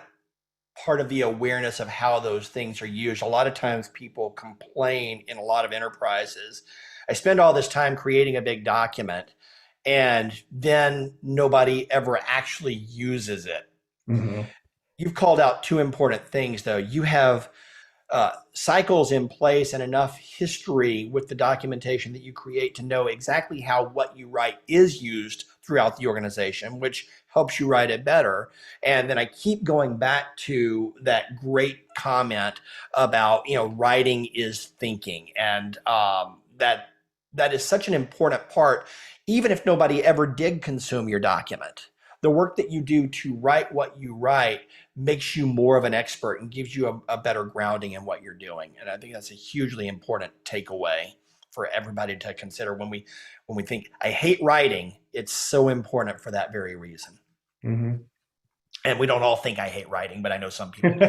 part of the awareness of how those things are used. A lot of times people complain in a lot of enterprises, I spend all this time creating a big document, and then nobody ever actually uses it. Mm-hmm. You've called out two important things, though. You have cycles in place and enough history with the documentation that you create to know exactly how what you write is used throughout the organization, which helps you write it better. And then I keep going back to that great comment about, writing is thinking. And that is such an important part, even if nobody ever did consume your document. The work that you do to write what you write makes you more of an expert and gives you a better grounding in what you're doing. And I think that's a hugely important takeaway for everybody to consider when we think, I hate writing. It's so important for that very reason. Mm-hmm. And we don't all think I hate writing, but I know some people do.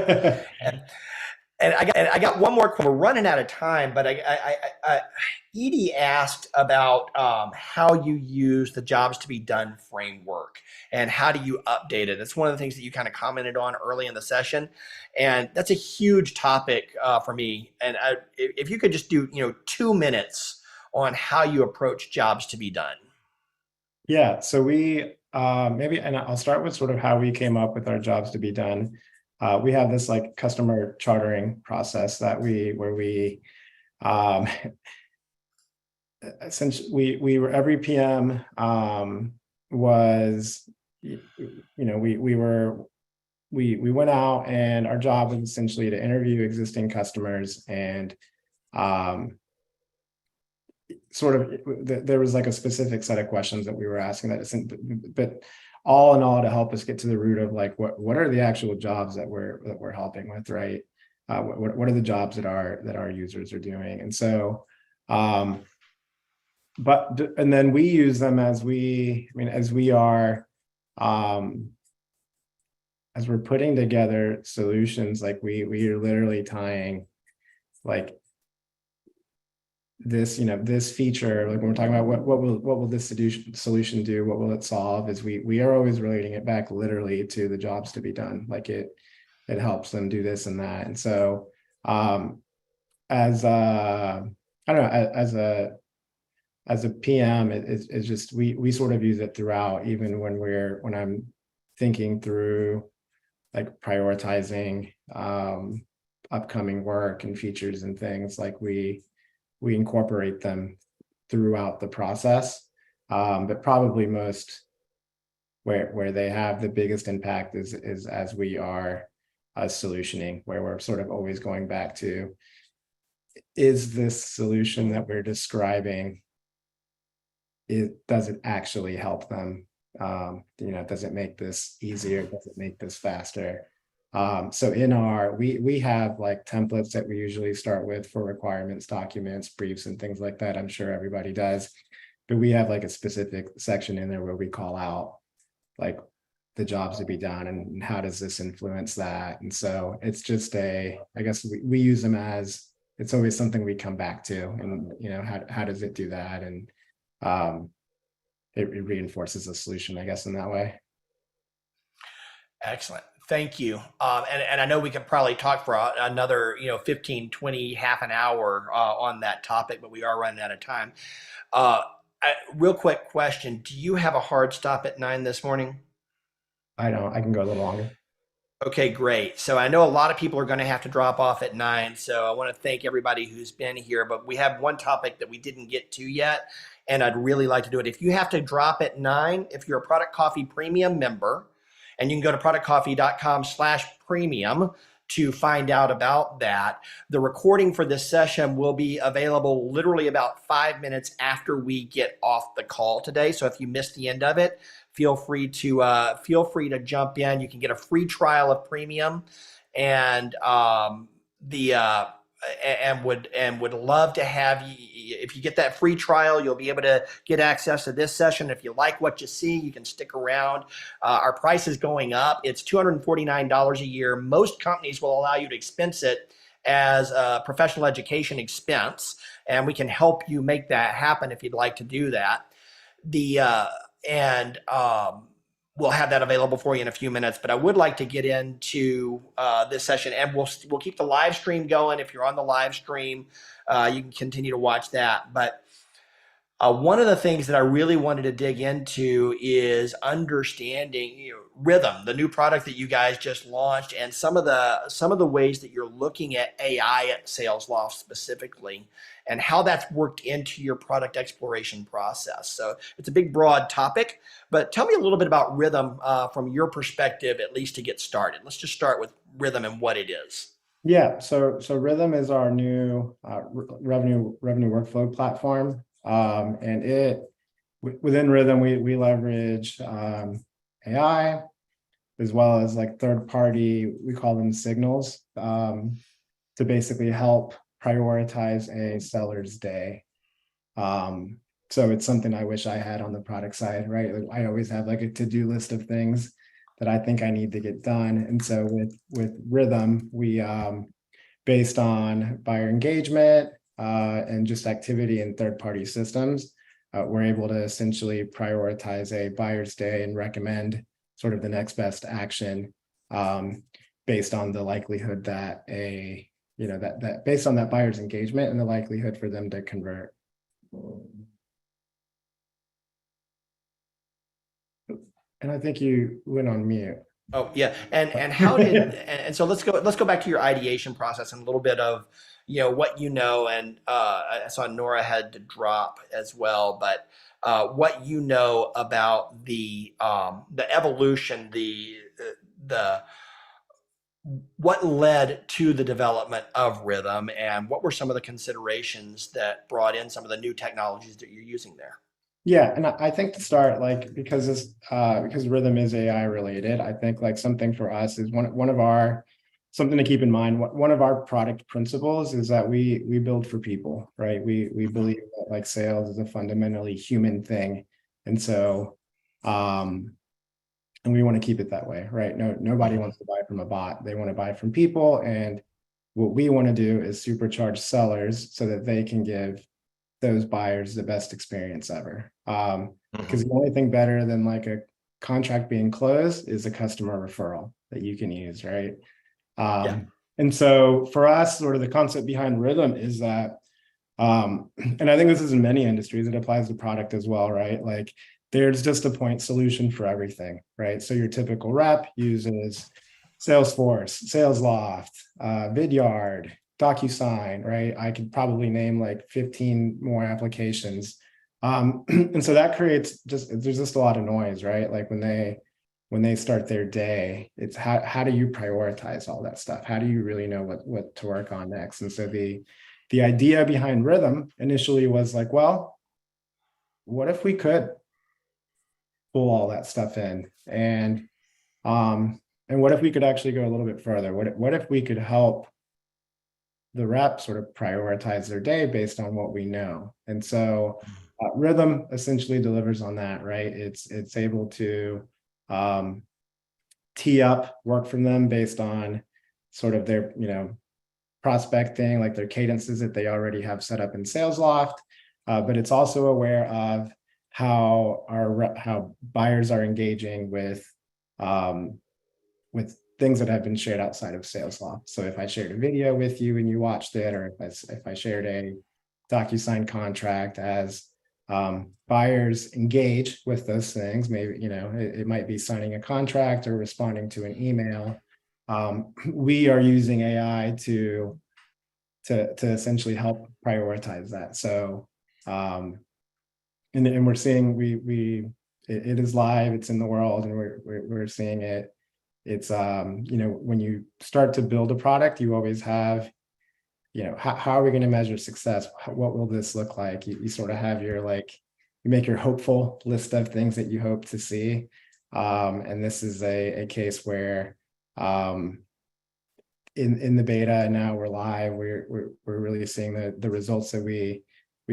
And I got one more question. We're running out of time, but Edie asked about how you use the jobs to be done framework and how do you update it. It's one of the things that you kind of commented on early in the session, and that's a huge topic for me. And if you could just do 2 minutes on how you approach jobs to be done. Yeah, so we and I'll start with sort of how we came up with our jobs to be done. We have this like customer chartering process where we essentially we were, every PM was, we went out, and our job was essentially to interview existing customers, and sort of there was like a specific set of questions that we were asking but all in all, to help us get to the root of like what are the actual jobs that we're helping with, right? What are the jobs that our users are doing? And so and then we use them as we're putting together solutions, like we are literally tying like this, this feature, like when we're talking about what will this solution do, what will it solve, is we are always relating it back literally to the jobs to be done. Like it helps them do this and that. And so as a PM, it's just we sort of use it throughout, even when I'm thinking through like prioritizing upcoming work and features and things, like we incorporate them throughout the process. But probably most where they have the biggest impact is as we are solutioning, where we're sort of always going back to, is this solution that we're describing, does it actually help them? Does it make this easier? Does it make this faster? So in we have like templates that we usually start with for requirements, documents, briefs, and things like that. I'm sure everybody does, but we have like a specific section in there where we call out like the jobs to be done and how does this influence that. And so it's just I guess we use them as, it's always something we come back to, and how does it do that? And it reinforces the solution, I guess, in that way. Excellent. Thank you. And I know we could probably talk for another, 15, 20, half an hour on that topic, but we are running out of time. Real quick question. Do you have a hard stop at 9 this morning? I don't. I can go a little longer. Okay, great. So I know a lot of people are going to have to drop off at 9. So I want to thank everybody who's been here, but we have one topic that we didn't get to yet, and I'd really like to do it. If you have to drop at 9, if you're a Product Coffee Premium member, and you can go to productcoffee.com/premium to find out about that. The recording for this session will be available literally about 5 minutes after we get off the call today. So if you missed the end of it, feel free to jump in. You can get a free trial of Premium, and would love to have you. If you get that free trial, you'll be able to get access to this session. If you like what you see, you can stick around. Our price is going up. It's $249 a year. Most companies will allow you to expense it as a professional education expense, and we can help you make that happen if you'd like to do that. We'll have that available for you in a few minutes, but I would like to get into this session, and we'll keep the live stream going. If you're on the live stream, you can continue to watch that. But one of the things that I really wanted to dig into is understanding Rhythm, the new product that you guys just launched, and some of the ways that you're looking at AI at Salesloft specifically, and how that's worked into your product exploration process. So it's a big, broad topic, but tell me a little bit about Rhythm from your perspective, at least to get started. Let's just start with Rhythm and what it is. Yeah, so Rhythm is our new revenue workflow platform, and within Rhythm we leverage AI as well as like third party, we call them signals, to basically help prioritize a seller's day. So it's something I wish I had on the product side, right? I always have like a to-do list of things that I think I need to get done. And so with Rhythm, we based on buyer engagement and just activity in third-party systems, we're able to essentially prioritize a buyer's day and recommend sort of the next best action based on the likelihood that that based on that buyer's engagement and the likelihood for them to convert. And I think you went on mute. Oh yeah, and how did and so let's go back to your ideation process and a little bit of what and I saw Nora had to drop as well, but what about the evolution, what led to the development of Rhythm, and what were some of the considerations that brought in some of the new technologies that you're using there? Yeah, and I think to start, like, because Rhythm is AI related, I think like something for us is something to keep in mind. One of our product principles is that we build for people, right? We believe that like sales is a fundamentally human thing, and so and we want to keep it that way, right? Nobody wants to buy from a bot. They want to buy from people, and what we want to do is supercharge sellers so that they can give those buyers the best experience ever. Because the only thing better than like a contract being closed is a customer referral that you can use, right? And so for us, sort of the concept behind Rhythm is that, and I think this is in many industries, it applies to product as well, right? Like there's just a point solution for everything, right? So your typical rep uses Salesforce, Salesloft, Vidyard, DocuSign, right? I could probably name like 15 more applications. And so that creates there's just a lot of noise, right? Like when they start their day, it's how do you prioritize all that stuff? How do you really know what to work on next? And so the idea behind Rhythm initially was like, well, what if we could pull all that stuff in? And what if we could actually go a little bit further? What if we could help the rep sort of prioritize their day based on what we know? And so Rhythm essentially delivers on that, right? It's able to tee up work from them based on sort of their, prospecting, like their cadences that they already have set up in Salesloft. But it's also aware of how buyers are engaging with things that have been shared outside of Salesloft. So if I shared a video with you and you watched it, or if I shared a DocuSign contract, as buyers engage with those things, maybe, it might be signing a contract or responding to an email. We are using AI to essentially help prioritize that. So, and we're seeing it is live, it's in the world, and we're seeing it. It's when you start to build a product, you always have, how are we going to measure success? What will this look like? You sort of have your you make your hopeful list of things that you hope to see. And this is a case where in the beta, and now we're live, we're really seeing the results that we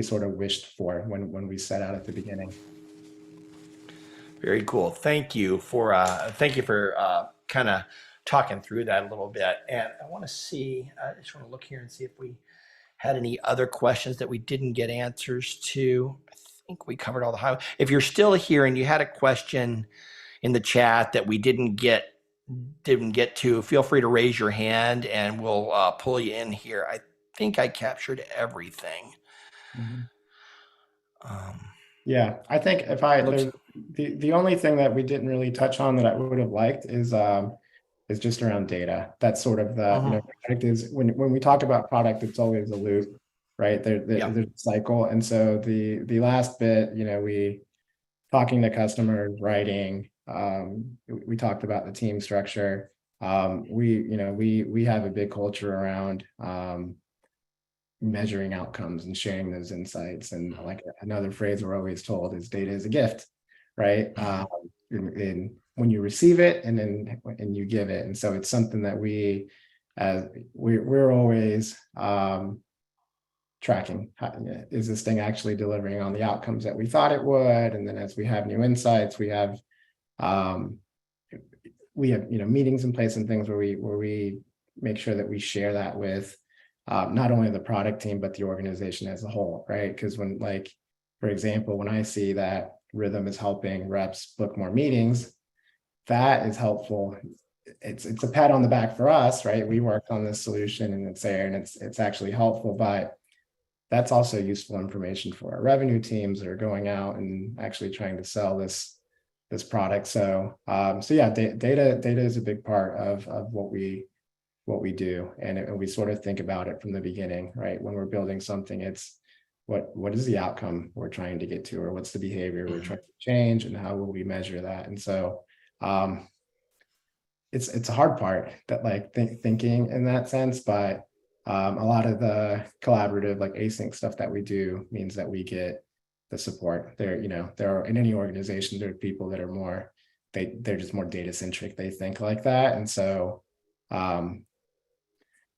sort of wished for when we set out at the beginning. Very cool. Thank you for kind of talking through that a little bit. And I want to see, I just want to look here and see if we had any other questions that we didn't get answers to. I think we covered all the highlights. If you're still here and you had a question in the chat that we didn't get to, feel free to raise your hand and we'll pull you in here. I think I captured everything. Yeah, I think the only thing that we didn't really touch on that I would have liked is just around data. That's sort of the product is when we talk about product, it's always a loop, right? There's a cycle, and so the last bit, we talking to customers, writing. We talked about the team structure. We have a big culture around measuring outcomes and sharing those insights. And like another phrase we're always told is data is a gift, right? And when you receive it and you give it. And so it's something that we're always tracking. Is this thing actually delivering on the outcomes that we thought it would? And then as we have new insights, we have meetings in place and things where we make sure that we share that with not only the product team, but the organization as a whole, right? Because for example, when I see that Rhythm is helping reps book more meetings, that is helpful. It's a pat on the back for us, right? We worked on this solution and it's there and it's actually helpful, but that's also useful information for our revenue teams that are going out and actually trying to sell this product. So yeah, data is a big part of what we do, and we sort of think about it from the beginning, right? When we're building something, it's what is the outcome we're trying to get to, or what's the behavior we're trying to change, and how will we measure that? And so it's a hard part, that thinking in that sense, but a lot of the collaborative async stuff that we do means that we get the support. There are, in any organization, there are people that are more, they're just more data centric, they think like that. And so I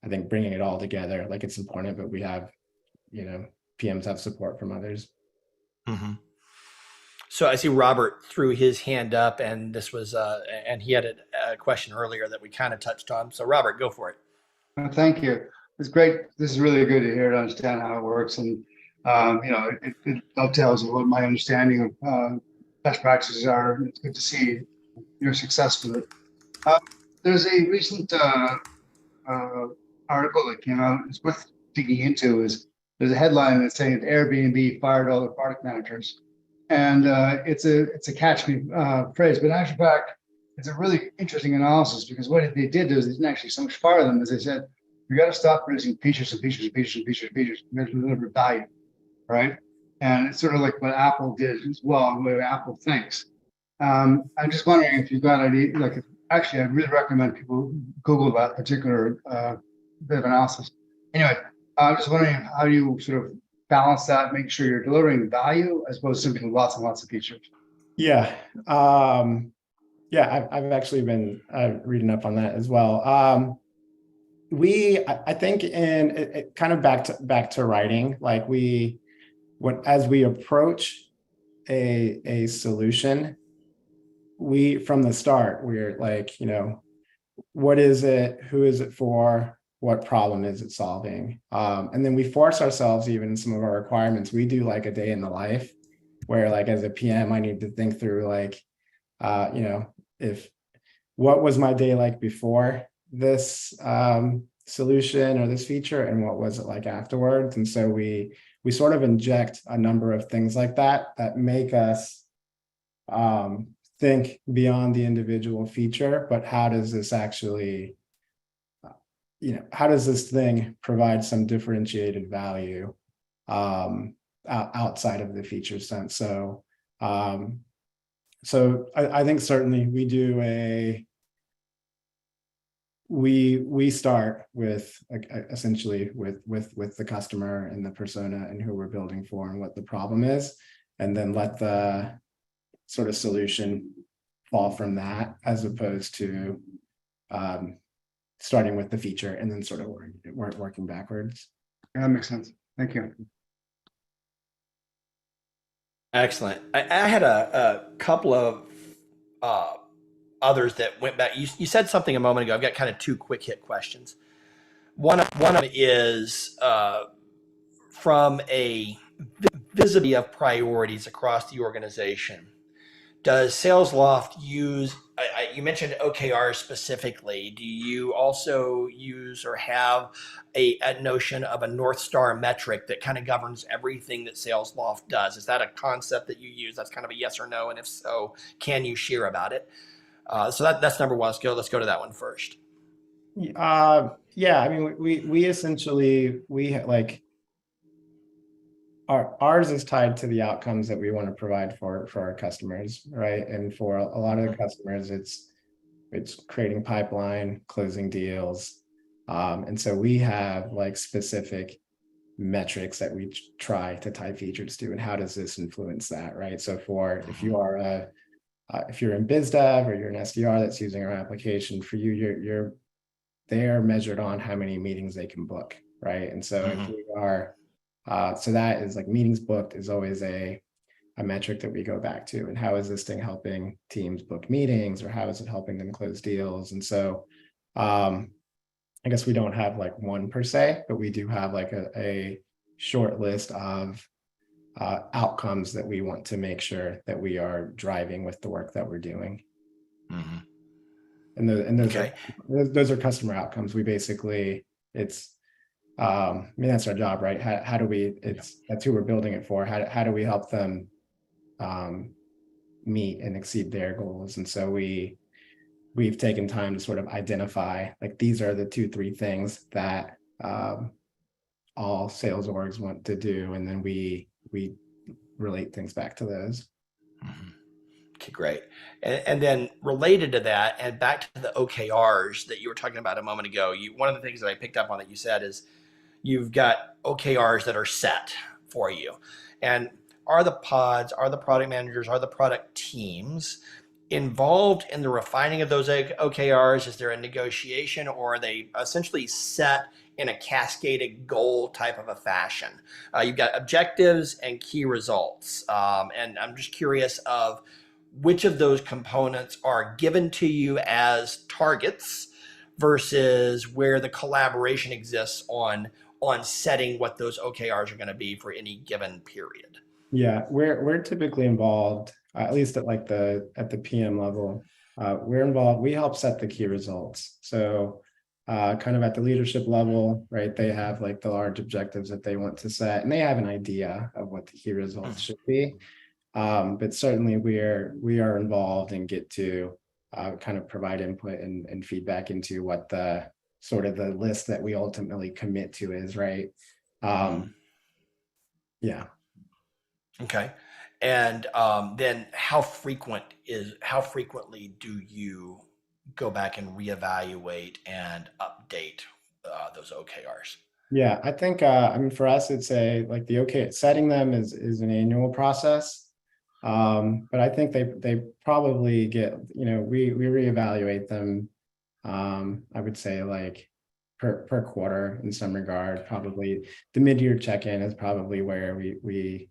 think bringing it all together, it's important, but we have, PMs have support from others. So I see Robert threw his hand up, and this was, and he had a question earlier that we kind of touched on. So Robert, go for it. Thank you. It's great. This is really good to hear, to understand how it works. And, it dovetails with what my understanding of best practices are. It's good to see your success with it. There's a recent article that came out. It's worth digging into. There's a headline that's saying that Airbnb fired all their product managers, and it's a catch me phrase, but in actual fact, it's a really interesting analysis, because what they did is they didn't actually so much fire them as they said, you got to stop producing features and features and features and features and features. You got to deliver value, right? And it's sort of like what Apple did as well, the way Apple thinks. I'm just wondering if you've got any, like, actually, I really recommend people Google that particular bit of analysis. Anyway, I'm just wondering how you sort of balance that, make sure you're delivering value as opposed to simply lots and lots of features. Yeah. Yeah, I've actually been reading up on that as well. I think in it kind of back to writing, like as we approach a solution, from the start, we're like, what is it? Who is it for? What problem is it solving? And then we force ourselves, even in some of our requirements, we do like a day in the life where, like, as a PM, I need to think through, like, if what was my day like before this solution or this feature, and what was it like afterwards? And so we sort of inject a number of things like that make us think beyond the individual feature, but how does this actually, how does this thing provide some differentiated value outside of the feature sense? So I think certainly we do we start with essentially with the customer and the persona and who we're building for and what the problem is, and then let the sort of solution fall from that, as opposed to starting with the feature and then sort of working backwards. Yeah, that makes sense. Thank you. Excellent. I had a couple of others that went back. You said something a moment ago. I've got kind of two quick hit questions. One of them is from a visibility of priorities across the organization. Does Salesloft use, you mentioned OKRs specifically. Do you also use or have a notion of a North Star metric that kind of governs everything that Salesloft does? Is that a concept that you use? That's kind of a yes or no. And if so, can you share about it? So that's number one. Let's go to that one first. Yeah, I mean, we essentially, ours is tied to the outcomes that we want to provide for our customers, right? And for a lot of the customers, it's creating pipeline, closing deals. And so we have like specific metrics that we try to tie features to, and how does this influence that, right? So if you are if you're in biz dev or you're an SDR that's using our application, for you, they're measured on how many meetings they can book, right? And so if we are, so that is like meetings booked is always a metric that we go back to, and how is this thing helping teams book meetings, or how is it helping them close deals? And so I guess we don't have like one per se, but we do have like a short list of outcomes that we want to make sure that we are driving with the work that we're doing. Mm-hmm. And Okay. those are customer outcomes. We basically, I mean, that's our job, right? How do we, that's who we're building it for. How do we help them meet and exceed their goals? And so we've taken time to sort of identify, like, these are the 2-3 things that all sales orgs want to do. And then we relate things back to those. Mm-hmm. Okay, great. And then related to that, and back to the OKRs that you were talking about a moment ago, one of the things that I picked up on that you said is you've got OKRs that are set for you. And are the pods, are the product managers, are the product teams involved in the refining of those OKRs? Is there a negotiation, or are they essentially set in a cascaded goal type of a fashion? You've got objectives and key results. And I'm just curious of which of those components are given to you as targets versus where the collaboration exists on setting what those OKRs are going to be for any given period. Yeah, we're typically involved, at least at the PM level. We're involved. We help set the key results. So kind of at the leadership level, right? They have like the large objectives that they want to set, and they have an idea of what the key results should be. But certainly we are involved and get to kind of provide input and feedback into what the sort of the list that we ultimately commit to is, right? Yeah. Okay. And then how frequently do you go back and reevaluate and update those OKRs? Yeah, I think I mean for us it's like the okay setting them is an annual process. But I think they probably get, we reevaluate them. I would say like per quarter in some regard. Probably the mid-year check-in is probably where we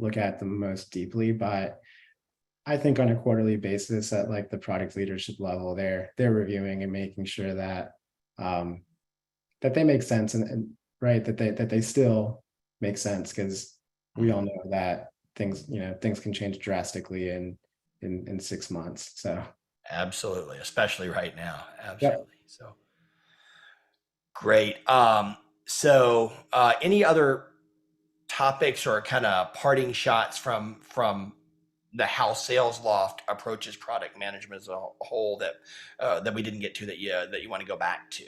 look at them most deeply, but I think on a quarterly basis at like the product leadership level, they're reviewing and making sure that that they make sense and right, that they still make sense, because we all know that things can change drastically in 6 months. So Absolutely, especially right now. yeah. Absolutely. So great. Any other topics or kind of parting shots from the how Salesloft approaches product management as a whole that we didn't get to that you want to go back to?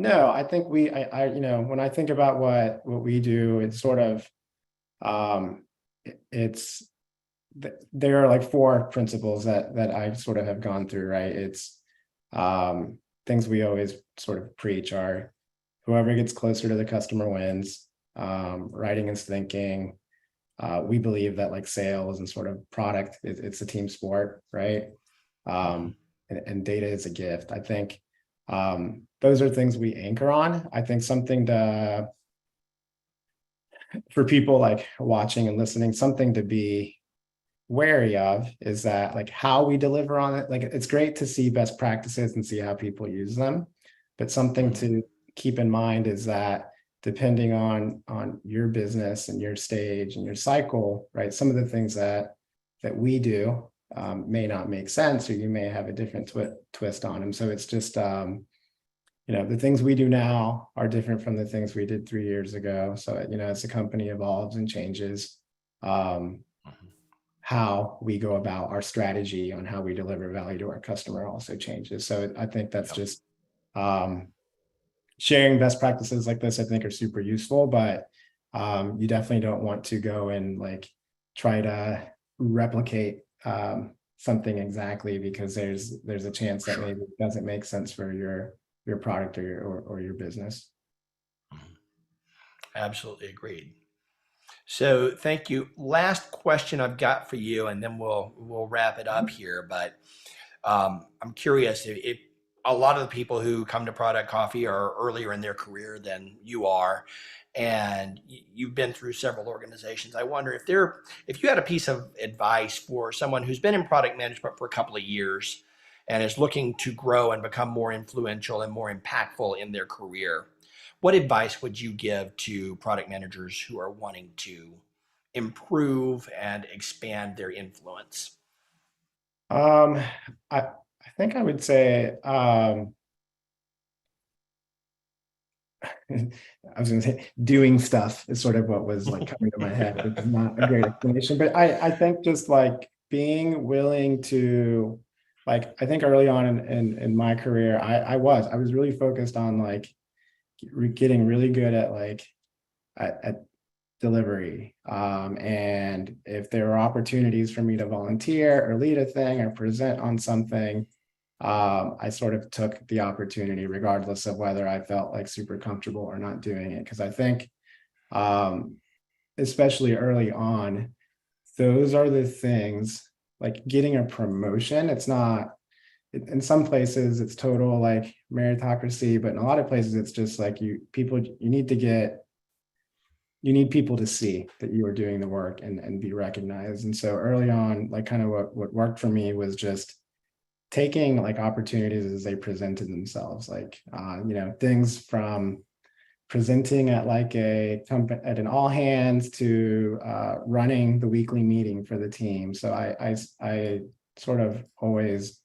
No, I think when I think about what we do, it's sort of it's there are like four principles that I sort of have gone through, right? It's things we always sort of preach are whoever gets closer to the customer wins. Writing is thinking. We believe that like sales and sort of product, it's a team sport, right? And data is a gift. I think those are things we anchor on. I think something for people like watching and listening, something to be wary of is that like how we deliver on it. Like it's great to see best practices and see how people use them, but something to keep in mind is that depending on your business and your stage and your cycle, right, some of the things that we do may not make sense, or you may have a different twist on them. So it's just the things we do now are different from the things we did 3 years ago. So as the company evolves and changes, how we go about our strategy on how we deliver value to our customer also changes. So I think that's just sharing best practices like this, I think, are super useful, but you definitely don't want to go and like try to replicate something exactly, because there's a chance that maybe it doesn't make sense for your product or your business. Absolutely agreed. So thank you. Last question I've got for you, and then we'll wrap it up here. But I'm curious if a lot of the people who come to Product Coffee are earlier in their career than you are, and you've been through several organizations. I wonder if you had a piece of advice for someone who's been in product management for a couple of years and is looking to grow and become more influential and more impactful in their career. What advice would you give to product managers who are wanting to improve and expand their influence? I think I would say I was going to say doing stuff is sort of what was like coming to my head, which is not a great explanation. But I think just like being willing to, like, I think early on in my career, I was really focused on like getting really good at like at delivery. And if there were opportunities for me to volunteer or lead a thing or present on something, I sort of took the opportunity regardless of whether I felt like super comfortable or not doing it. Because I think, especially early on, those are the things, like getting a promotion. It's not, in some places it's total like meritocracy, but in a lot of places it's just like you need people to see that you are doing the work and be recognized. And so early on, like kind of what worked for me was just taking like opportunities as they presented themselves, like things from presenting at like at an all hands to running the weekly meeting for the team. So I sort of always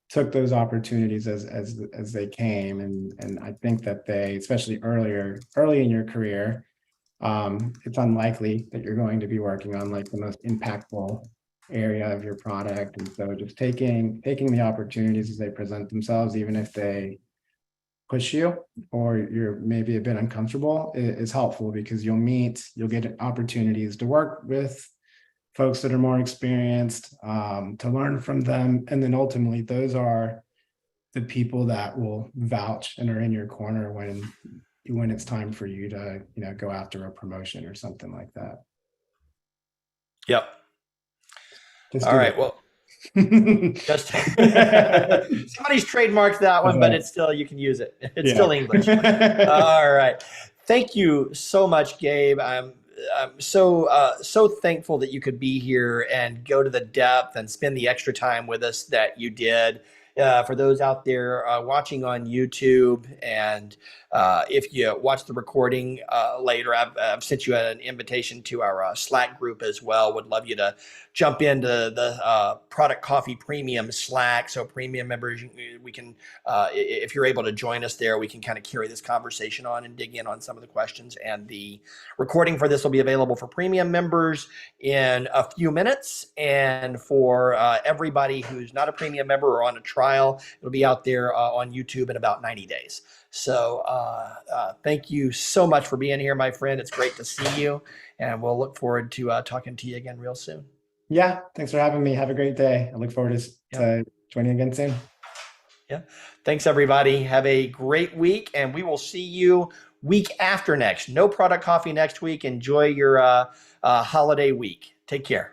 took those opportunities as they came, and I think that they, especially early in your career, it's unlikely that you're going to be working on like the most impactful area of your product. And so just taking the opportunities as they present themselves, even if they push you or you're maybe a bit uncomfortable, is helpful, because you'll get opportunities to work with folks that are more experienced, to learn from them. And then ultimately those are the people that will vouch and are in your corner when it's time for you to, go after a promotion or something like that. Yep. Just All do right. it. Well, just somebody's trademarked that one, but it's still, you can use it. It's still English. All right. Thank you so much, Gabe. I'm so thankful that you could be here and go to the depth and spend the extra time with us that you did. For those out there watching on YouTube, and if you watch the recording later, I've sent you an invitation to our Slack group as well. Would love you to jump into the Product Coffee Premium Slack. So premium members, we can, if you're able to join us there, we can kind of carry this conversation on and dig in on some of the questions. And the recording for this will be available for premium members in a few minutes. And for everybody who's not a premium member or on a trial, it'll be out there on YouTube in about 90 days. So thank you so much for being here, my friend. It's great to see you. And we'll look forward to talking to you again real soon. Yeah, thanks for having me. Have a great day. I look forward to joining again soon. Yeah. Thanks, everybody. Have a great week, and we will see you week after next. No product coffee next week. Enjoy your holiday week. Take care.